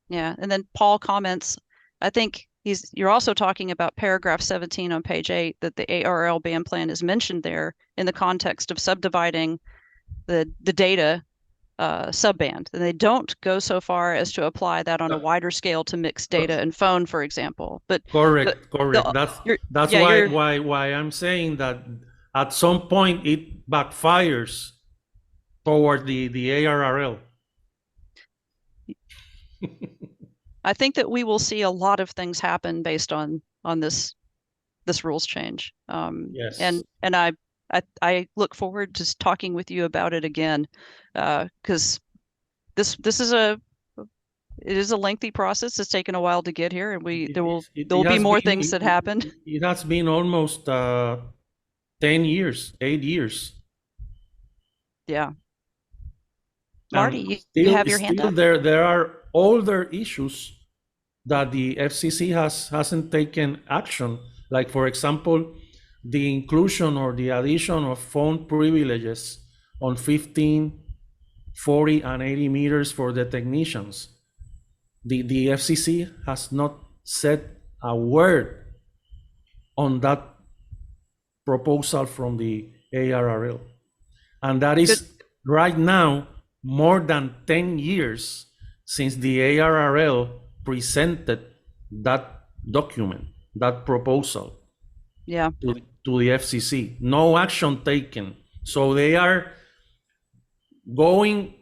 Yeah, and then Paul comments, I think you're also talking about paragraph 17 on page 8, that the ARRL band plan is mentioned there in the context of subdividing the data subband. And they don't go so far as to apply that on a wider scale to mixed data and phone, for example. But correct. That's why I'm saying that at some point it backfires toward the ARRL. I think that we will see a lot of things happen based on this rules change. Yes. And I look forward to talking with you about it again, because this is a lengthy process. It's taken a while to get here, and there will be more things that happen. It has been almost 10 years, 8 years. Yeah. Marty, you have your hand up. There are older issues that the FCC hasn't taken action. Like, for example, the inclusion or the addition of phone privileges on 15, 40, and 80 meters for the technicians. The FCC has not said a word on that proposal from the ARRL. And that is right now more than 10 years since the ARRL presented that document, that proposal Yeah, to the FCC. No action taken. So they are going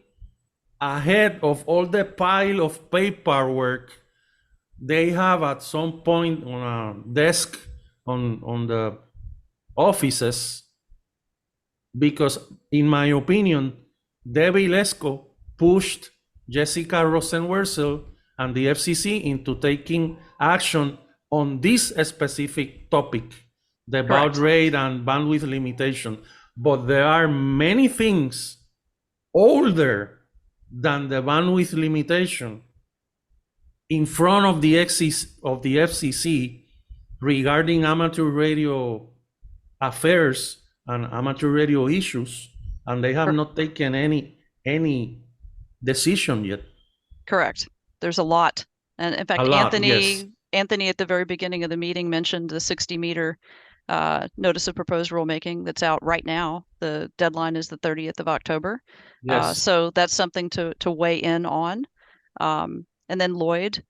ahead of all the pile of paperwork they have at some point on a desk on the offices, because in my opinion, Debbie Lesko pushed Jessica Rosenworcel and the FCC into taking action on this specific topic, the baud rate and bandwidth limitation. But there are many things older than the bandwidth limitation in front of the FCC regarding amateur radio affairs and amateur radio issues, and they have not taken any decision yet. correct. There's a lot. And in fact, Anthony at the very beginning of the meeting mentioned the 60-meter notice of proposed rulemaking that's out right now. The deadline is the 30th of October. Yes. So that's something to weigh in on. And then Lloyd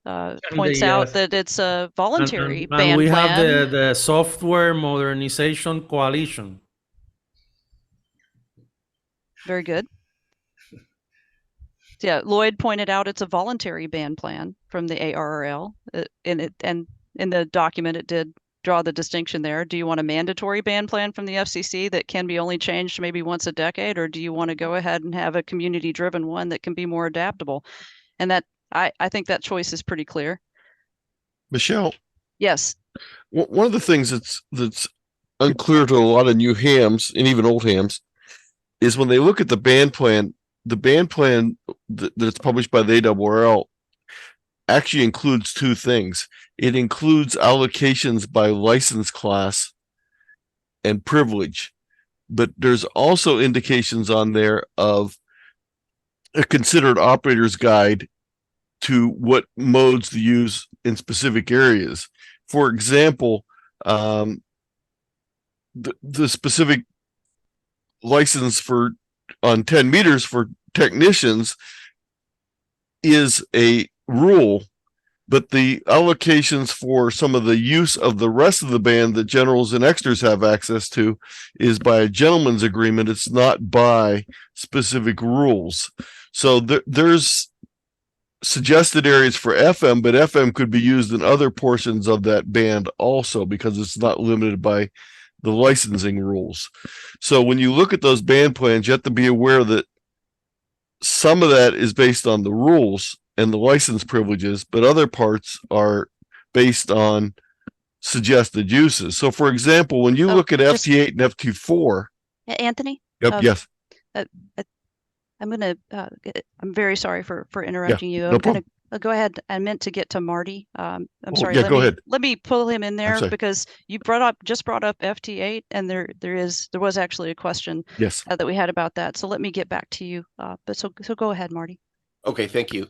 points out that it's a voluntary ban plan. And we have the Software Modernization Coalition. Very good. Yeah, Lloyd pointed out it's a voluntary ban plan from the ARRL. And in the document, it did draw the distinction there. Do you want a mandatory ban plan from the FCC that can be only changed maybe once a decade, or do you want to go ahead and have a community-driven one that can be more adaptable? And that I think that choice is pretty clear. Michelle? Yes. One of the things that's unclear to a lot of new hams and even old hams is when they look at the band plan that's published by the ARRL actually includes two things. It includes allocations by license class and privilege, but there's also indications on there of a considered operator's guide to what modes to use in specific areas. For example, the specific license on 10 meters for technicians is a rule, but the allocations for some of the use of the rest of the band that generals and extras have access to is by a gentleman's agreement. It's not by specific rules. So there's suggested areas for FM, but FM could be used in other portions of that band also, because it's not limited by the licensing rules. So when you look at those band plans, you have to be aware that some of that is based on the rules and the license privileges, but other parts are based on suggested uses. So for example, when you look at FT8 and FT4. Anthony? Yep, yes. I'm very sorry for interrupting you. No problem. Go ahead. I meant to get to Marty. I'm sorry. Yeah, go ahead. Let me pull him in there because you just brought up FT8, and there was actually a question that we had about that. So let me get back to you. So go ahead, Marty. Okay, thank you.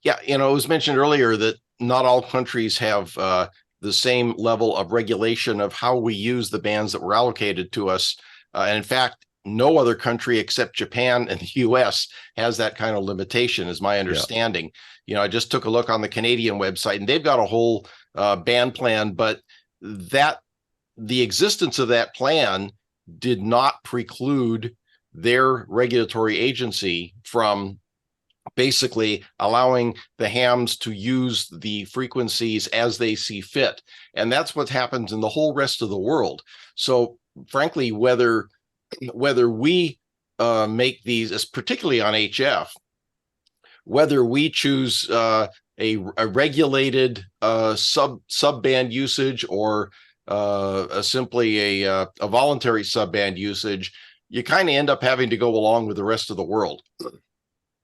Yeah, it was mentioned earlier that not all countries have the same level of regulation of how we use the bands that were allocated to us. And in fact, no other country except Japan and the US has that kind of limitation, is my understanding. I just took a look on the Canadian website, and they've got a whole band plan, but the existence of that plan did not preclude their regulatory agency from basically allowing the hams to use the frequencies as they see fit. And that's what happens in the whole rest of the world. So frankly, whether we make these, particularly on HF, whether we choose a regulated subband usage or simply a voluntary subband usage, you kind of end up having to go along with the rest of the world.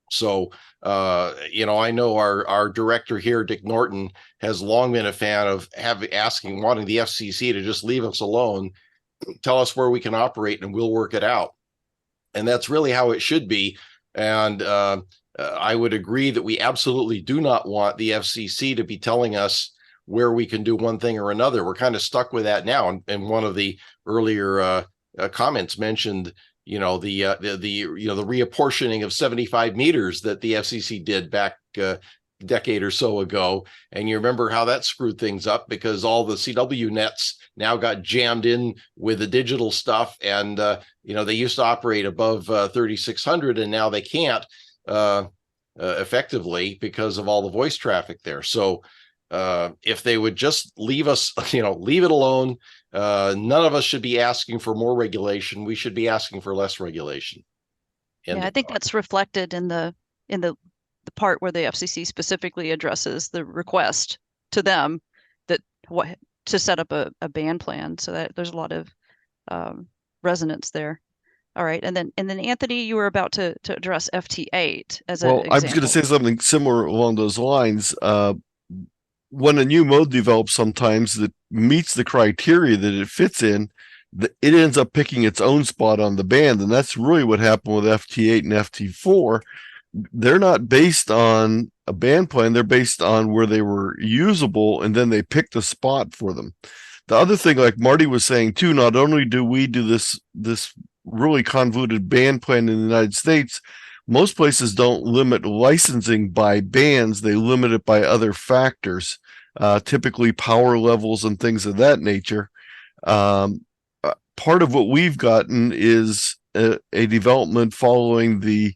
So, I know our director here, Dick Norton, has long been a fan of wanting the FCC to just leave us alone, tell us where we can operate, and we'll work it out. And that's really how it should be. And I would agree that we absolutely do not want the FCC to be telling us where we can do one thing or another. We're kind of stuck with that now. And one of the earlier comments mentioned, the reapportioning of 75 meters that the FCC did back decade or so ago. And you remember how that screwed things up because all the CW nets now got jammed in with the digital stuff. And, they used to operate above 3,600 and now they can't effectively because of all the voice traffic there. So if they would just leave us, leave it alone, none of us should be asking for more regulation. We should be asking for less regulation. Yeah, I think that's reflected in the part where the FCC specifically addresses the request to them to set up a ban plan. So that there's a lot of resonance there. All right, and then Anthony, you were about to address FT8 as an example. I was going to say something similar along those lines. When a new mode develops, sometimes that meets the criteria that it fits in, it ends up picking its own spot on the band, and that's really what happened with FT8 and FT4. They're not based on a band plan, they're based on where they were usable, and then they picked a spot for them. The other thing, like Marty was saying too, not only do we do this really convoluted band plan in the United States, most places don't limit licensing by bands, they limit it by other factors, typically power levels and things of that nature. Part of what we've gotten is a development following the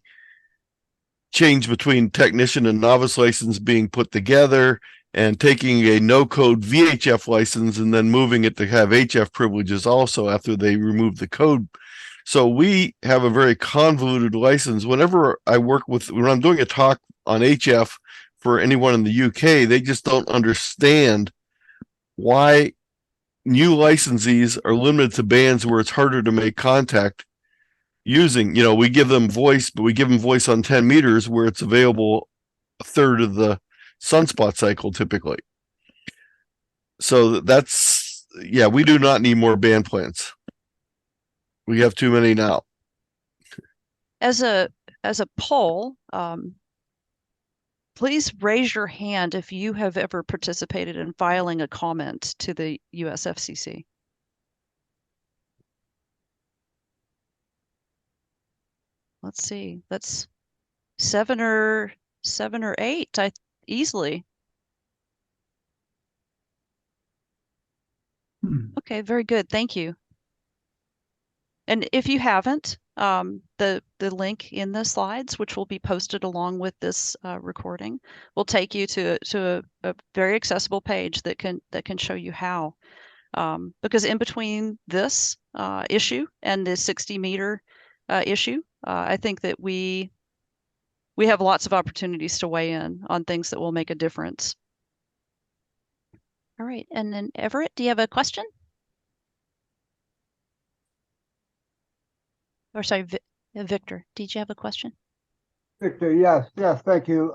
change between technician and novice license being put together and taking a no-code VHF license and then moving it to have HF privileges also after they remove the code. So we have a very convoluted license. Whenever when I'm doing a talk on HF for anyone in the UK, they just don't understand why new licensees are limited to bands where it's harder to make contact using, we give them voice, but we give them voice on 10 meters where it's available a third of the sunspot cycle typically. So we do not need more band plans. We have too many now. As a poll, please raise your hand if you have ever participated in filing a comment to the US FCC. Let's see, that's seven or 8, easily. Okay, very good. Thank you. And if you haven't, the link in the slides, which will be posted along with this recording, will take you to a very accessible page that can show you how. Because in between this issue and the 60-meter issue, I think that we have lots of opportunities to weigh in on things that will make a difference. All right, and then Everett, do you have a question? Or sorry, Victor, did you have a question? Victor, yes, thank you.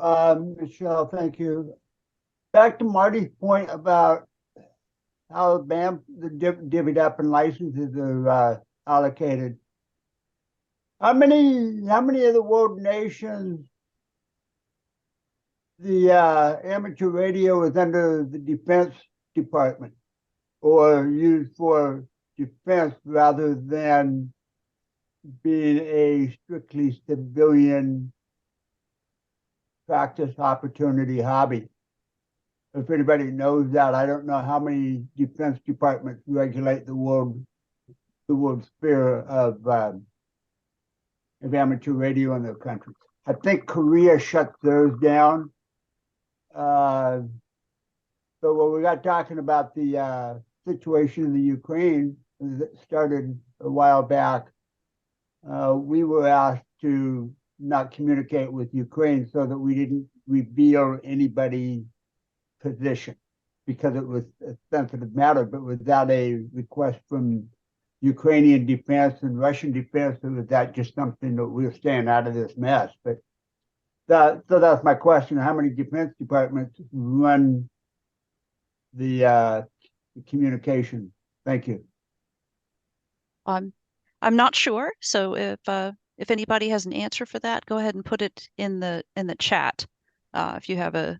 Michelle, thank you. Back to Marty's point about how the divvied up and licenses are allocated. How many of the world nations the amateur radio is under the Defense Department or used for defense rather than being a strictly civilian practice opportunity hobby? If anybody knows that, I don't know how many defense departments regulate the world sphere of amateur radio in their country. I think Korea shut theirs down. So when we got talking about the situation in the Ukraine that started a while back, we were asked to not communicate with Ukraine so that we didn't reveal anybody's position because it was a sensitive matter, but without a request from Ukrainian defense and Russian defense, or was that just something that we're staying out of this mess? But so that's my question. How many defense departments run the communication? Thank you. I'm not sure. So if anybody has an answer for that, go ahead and put it in the chat. If you have an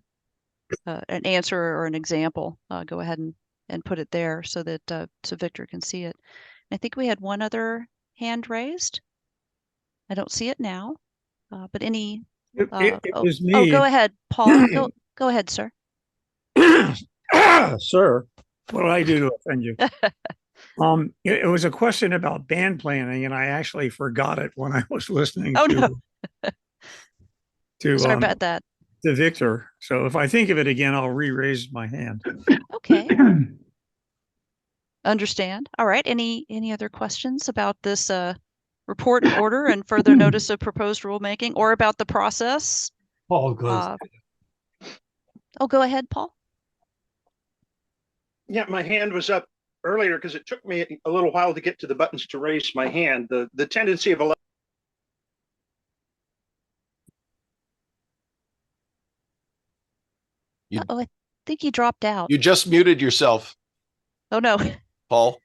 answer or an example, go ahead and put it there so that so Victor can see it. I think we had one other hand raised. I don't see it now. But any, It oh, was oh, me. go ahead, Paul. Go ahead, sir. Sir, what did I do to offend you? It was a question about band planning, and I actually forgot it when I was listening Oh, no. to Sorry about that. to Victor. So if I think of it again, I'll re-raise my hand. Okay. Understand. All right. Any other questions about this report and order and further notice of proposed rulemaking, or about the process? Paul goes. Oh, go ahead, Paul. Yeah, my hand was up earlier because it took me a little while to get to the buttons to raise my hand. The tendency of Oh, I think he dropped out. You just muted yourself, Oh, no. Paul.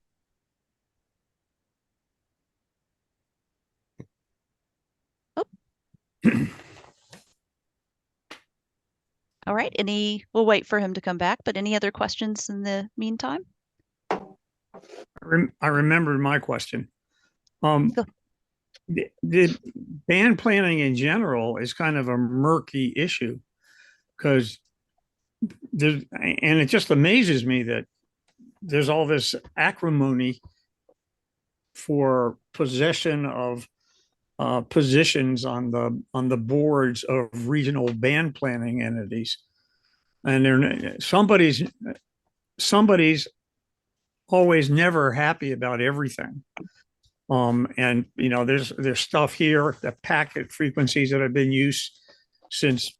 All right. We'll wait for him to come back, but any other questions in the meantime? I remembered my question. Go. The band planning in general is kind of a murky issue, because and it just amazes me that there's all this acrimony for possession of positions on the boards of regional band planning entities, and somebody's always never happy about everything. And there's stuff here, the packet frequencies that have been used since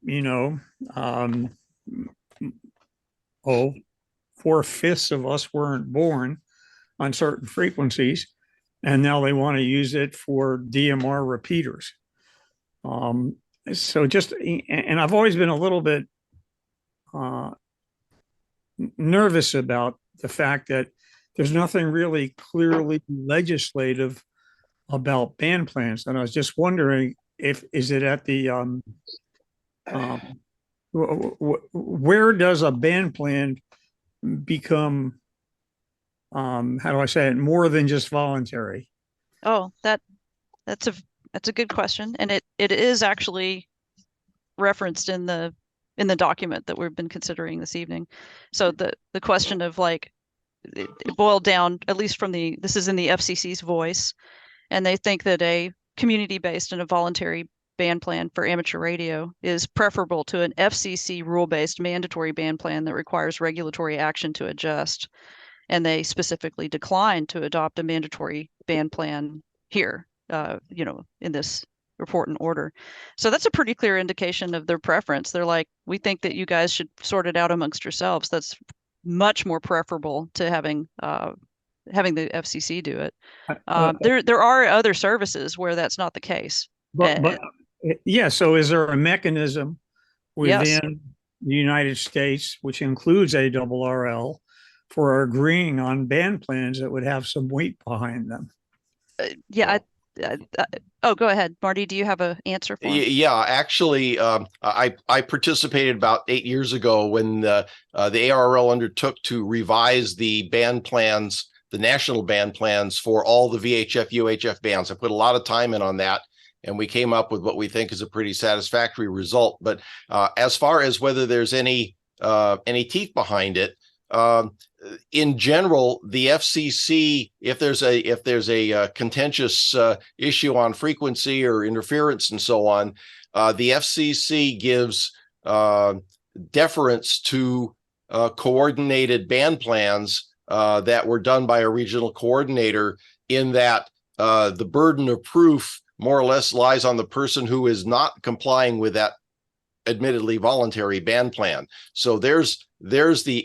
4/5 of us weren't born on certain frequencies, and now they want to use it for DMR repeaters. So and I've always been a little bit nervous about the fact that there's nothing really clearly legislative about band plans, and I was just wondering is it at the where does a band plan become how do I say it, more than just voluntary? Oh, that's a good question, and it is actually referenced in the document that we've been considering this evening. So the question of it boiled down, at least from this is in the FCC's voice, and they think that a community-based and a voluntary band plan for amateur radio is preferable to an FCC rule-based mandatory band plan that requires regulatory action to adjust. And they specifically declined to adopt a mandatory band plan here, in this report and order. So that's a pretty clear indication of their preference. They're like, we think that you guys should sort it out amongst yourselves. That's much more preferable to having the FCC do it. There are other services where that's not the case. But yeah, so is there a mechanism within Yes. the United States, which includes ARRL, for agreeing on band plans that would have some weight behind them? Oh, go ahead, Marty. Do you have an answer for me? Yeah, actually, I participated about 8 years ago when the ARRL undertook to revise the band plans, the national band plans for all the VHF, UHF bands. I put a lot of time in on that, and we came up with what we think is a pretty satisfactory result. But as far as whether there's any teeth behind it, in general, the FCC, if there's a contentious issue on frequency or interference and so on, the FCC gives deference to coordinated band plans that were done by a regional coordinator, in that the burden of proof more or less lies on the person who is not complying with that admittedly voluntary band plan. So there's the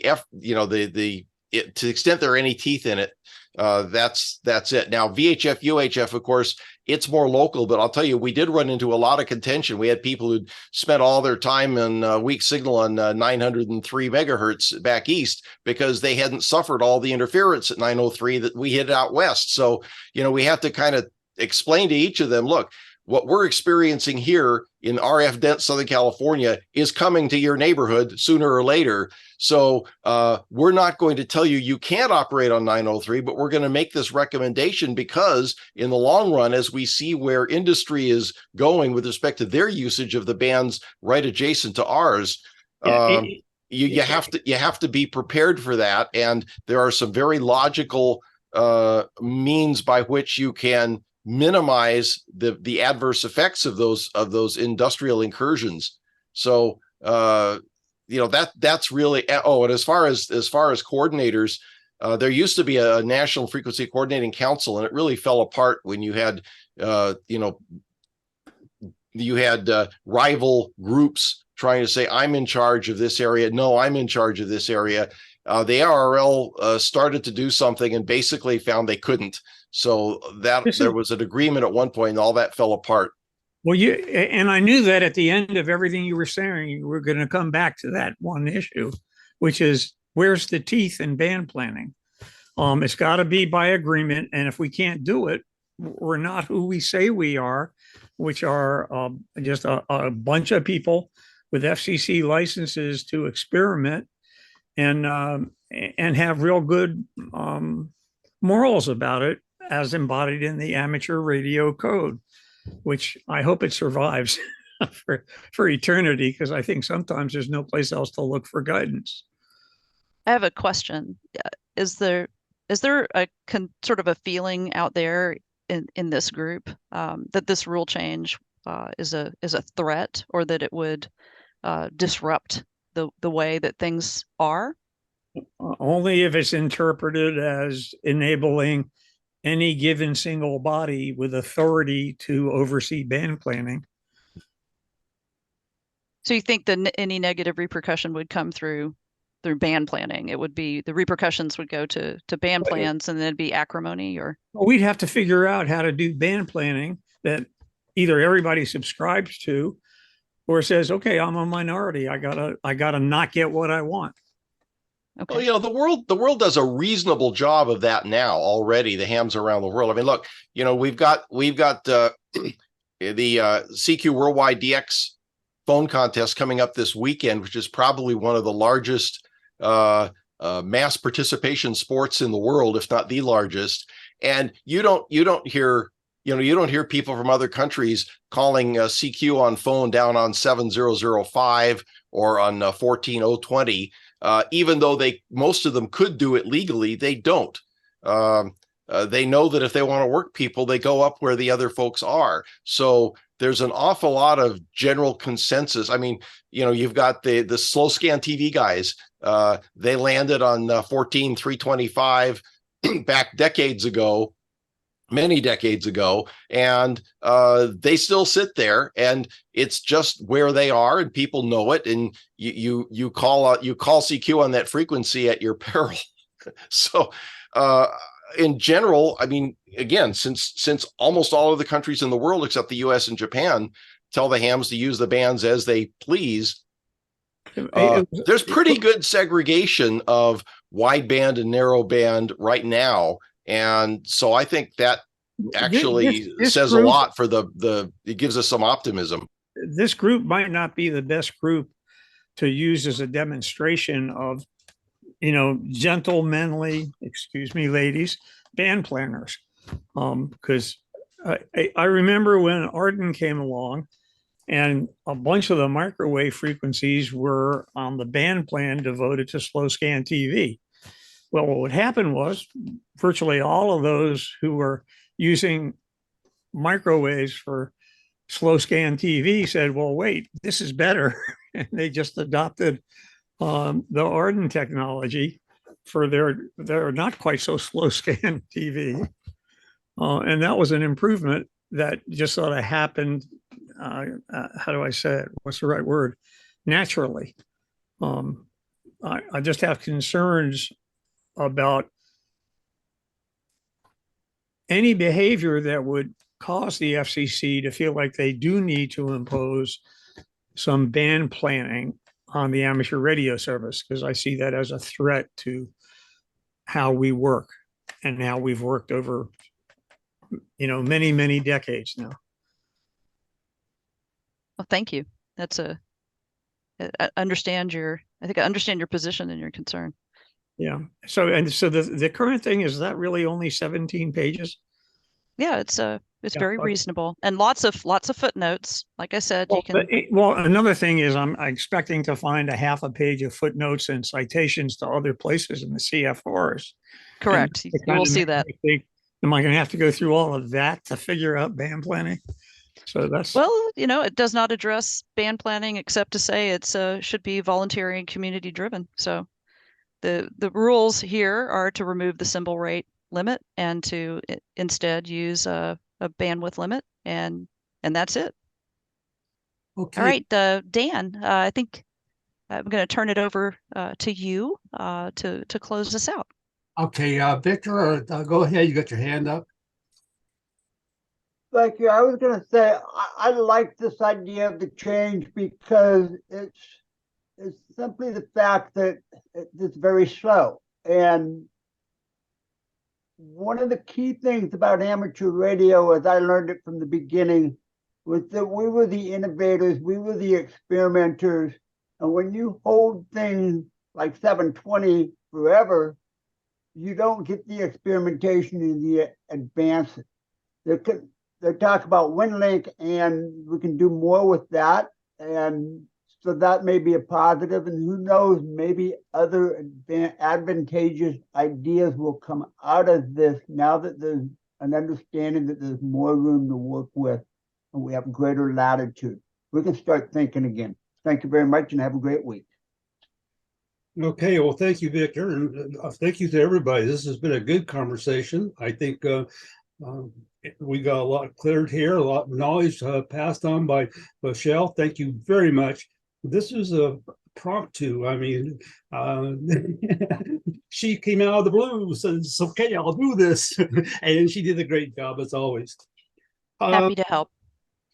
to the extent there are any teeth in it, that's it. Now, VHF, UHF, of course, it's more local, but I'll tell you, we did run into a lot of contention. We had people who'd spent all their time in weak signal on 903 megahertz back east because they hadn't suffered all the interference at 903 that we hit out west. So, we have to kind of explain to each of them, look, what we're experiencing here in RF dense Southern California is coming to your neighborhood sooner or later. So we're not going to tell you you can't operate on 903, but we're going to make this recommendation because in the long run, as we see where industry is going with respect to their usage of the bands right adjacent to ours, you have to be prepared for that. And there are some very logical means by which you can minimize the adverse effects of those industrial incursions. So that's really, and as far as coordinators, there used to be a National Frequency Coordinating Council, and it really fell apart when you had rival groups trying to say, I'm in charge of this area. No, I'm in charge of this area. The ARRL started to do something and basically found they couldn't. So there was an agreement at one point and all that fell apart. Well, and I knew that at the end of everything you were saying, you were going to come back to that one issue, which is where's the teeth in band planning? It's got to be by agreement. And if we can't do it, we're not who we say we are, which are just a bunch of people with FCC licenses to experiment and have real good morals about it, as embodied in the amateur radio code, which I hope it survives for eternity, because I think sometimes there's no place else to look for guidance. I have a question. Is there a sort of a feeling out there in this group that this rule change is a threat, or that it would disrupt the way that things are? Only if it's interpreted as enabling any given single body with authority to oversee band planning. So you think that any negative repercussion would come through band planning? It would be, the repercussions would go to band plans, and then it'd be acrimony, or? Well, we'd have to figure out how to do band planning that either everybody subscribes to, or says, okay, I'm a minority. I gotta not get what I want. Okay. Well, the world does a reasonable job of that now already. The hams around the world. I mean, look, we've got the CQ Worldwide DX phone contest coming up this weekend, which is probably one of the largest mass participation sports in the world, if not the largest. And you don't hear people from other countries calling CQ on phone down on 7005 or on 14020. Even though most of them could do it legally, they don't. They know that if they want to work people, they go up where the other folks are. So there's an awful lot of general consensus. I mean, you've got the slow scan TV guys. They landed on 14325 back many decades ago, and they still sit there, and it's just where they are, and people know it, and you call CQ on that frequency at your peril. So in general, I mean, again, since almost all of the countries in the world except the US and Japan tell the hams to use the bands as they please, there's pretty good segregation of wideband and narrowband right now. And so I think that actually says a lot for it gives us some optimism. This group might not be the best group to use as a demonstration of, gentlemanly, excuse me, ladies, band planners. Because I remember when Arden came along and a bunch of the microwave frequencies were on the band plan devoted to slow scan TV. Well, what would happen was virtually all of those who were using microwaves for slow scan TV said, well, wait, this is better. And they just adopted the Arden technology for their not quite so slow scan TV. And that was an improvement that just sort of happened. How do I say it? What's the right word? Naturally. I just have concerns about any behavior that would cause the FCC to feel like they do need to impose some band planning on the amateur radio service, because I see that as a threat to how we work and how we've worked over, many, many decades now. thank you. That's I understand I think I understand your position and your concern. Yeah. So the current thing, is that really only 17 pages? Yeah, it's Yeah, very okay. reasonable, and lots of footnotes. Like I said, you can. Well, another thing is I'm expecting to find a half a page of footnotes and citations to other places in the CFRs. Correct. And You will see that. Am I going to have to go through all of that to figure out band planning? So that's, Well, it does not address band planning except to say it's should be voluntary and community driven. So the rules here are to remove the symbol rate limit and to instead use a bandwidth limit, and that's it. Okay. All right, Dan, I think I'm going to turn it over to you to close this out. Okay, Victor, go ahead. You got your hand up. Thank you. I was going to say, I like this idea of the change because it's simply the fact that it's very slow. And one of the key things about amateur radio, as I learned it from the beginning, was that we were the innovators, we were the experimenters. And when you hold things like 720 forever, you don't get the experimentation and the advances. They talk about WinLink, and we can do more with that. And so that may be a positive. And who knows, maybe other advantageous ideas will come out of this now that there's an understanding that there's more room to work with and we have greater latitude. We can start thinking again. Thank you very much and have a great week. Okay, well, thank you, Victor, and thank you to everybody. This has been a good conversation. I think we got a lot cleared here, a lot of knowledge passed on by Michelle. Thank you very much. This is a promptu. I mean, she came out of the blue, said, "It's okay, I'll do this," and she did a great job as always. Happy to help.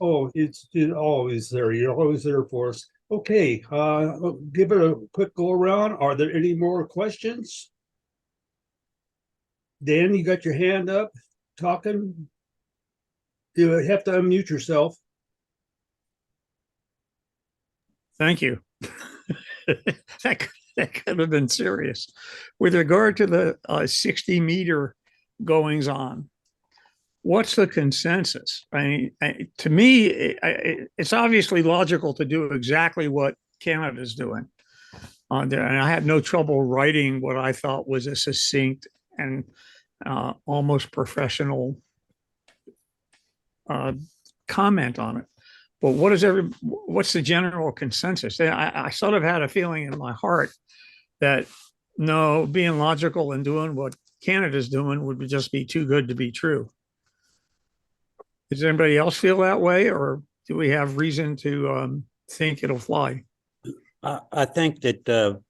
Oh, it's always there. You're always there for us. Okay, give it a quick go around. Are there any more questions? Dan, you got your hand up, talking. You have to unmute yourself. thank you. That could have been serious. With regard to the 60-meter goings on, what's the consensus? I mean, to me, it's obviously logical to do exactly what Canada's doing. And I had no trouble writing what I thought was a succinct and almost professional comment on it. But what's the general consensus? I sort of had a feeling in my heart that no, being logical and doing what Canada's doing would just be too good to be true. Does anybody else feel that way, or do we have reason to think it'll fly? I think that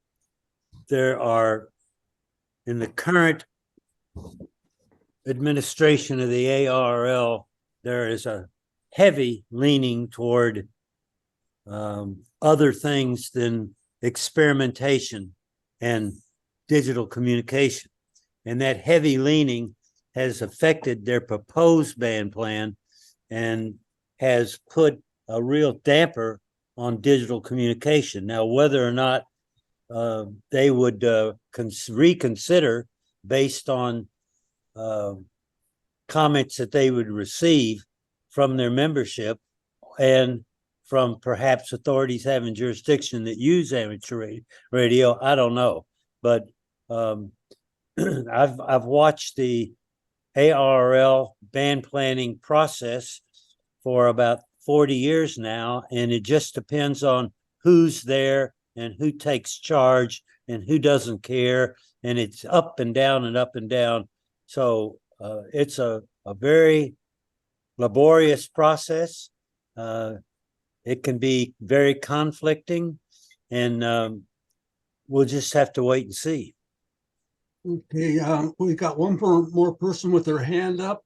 there are, in the current administration of the ARRL, there is a heavy leaning toward other things than experimentation and digital communication. And that heavy leaning has affected their proposed band plan and has put a real damper on digital communication. Now, whether or not they would reconsider based on comments that they would receive from their membership and from perhaps authorities having jurisdiction that use amateur radio, I don't know. But I've watched the ARRL band planning process for about 40 years now, and it just depends on who's there and who takes charge and who doesn't care, and it's up and down and up and down. So it's a very laborious process. It can be very conflicting, and we'll just have to wait and see. Okay, we got one more person with their hand up.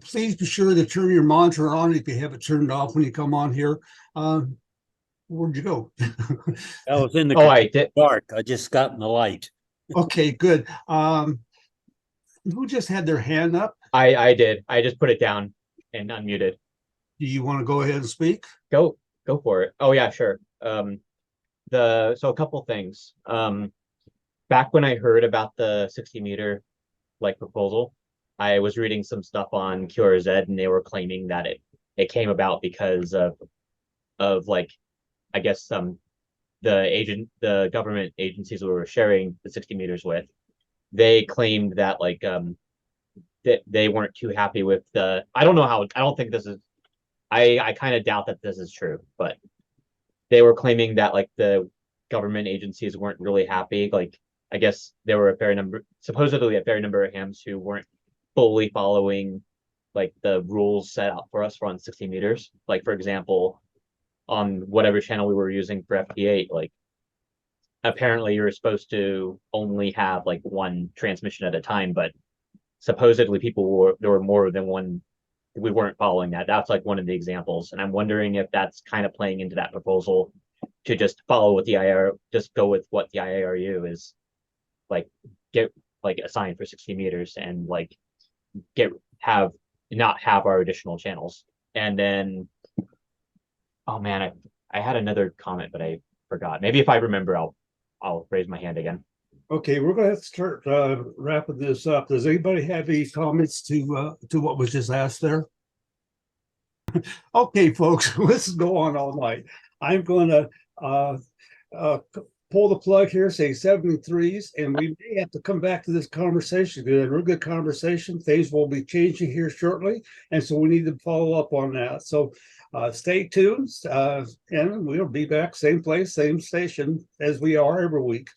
Please be sure to turn your monitor on if you have it turned off when you come on here. Where'd you go? I was in the I did. dark. I just got in the light. Okay, good. Who just had their hand up? I did. I just put it down and unmuted. Do you want to go ahead and speak? Go Go for it. Oh yeah, sure. So a couple things. Back when I heard about the 60 meter like proposal, I was reading some stuff on QRZ, and they were claiming that it came about because of like, I guess the government agencies we were sharing the 60 meters with, they claimed that like that they weren't too happy with I don't think this is, I kind of doubt that this is true, but they were claiming that like the government agencies weren't really happy. Like, I guess there were supposedly a fair number of hams who weren't fully following like the rules set out for us for on 60 meters. Like, for example, on whatever channel we were using for FP8, like apparently you're supposed to only have like one transmission at a time, but supposedly there were more than one. We weren't following that. That's like one of the examples. And I'm wondering if that's kind of playing into that proposal to just follow what just go with what the IARU is like, get like assigned for 60 meters and like not have our additional channels. And then, oh man, I had another comment, but I forgot. Maybe if I remember, I'll raise my hand again. Okay, we're gonna have to start wrapping this up. Does anybody have any comments to what was just asked there? Okay, folks, let's go on all night. I'm gonna pull the plug here, say 73s, and we may have to come back to this conversation. Because a real good conversation. Things will be changing here shortly, and so we need to follow up on that. So stay tuned, and we'll be back, same place, same station as we are every week.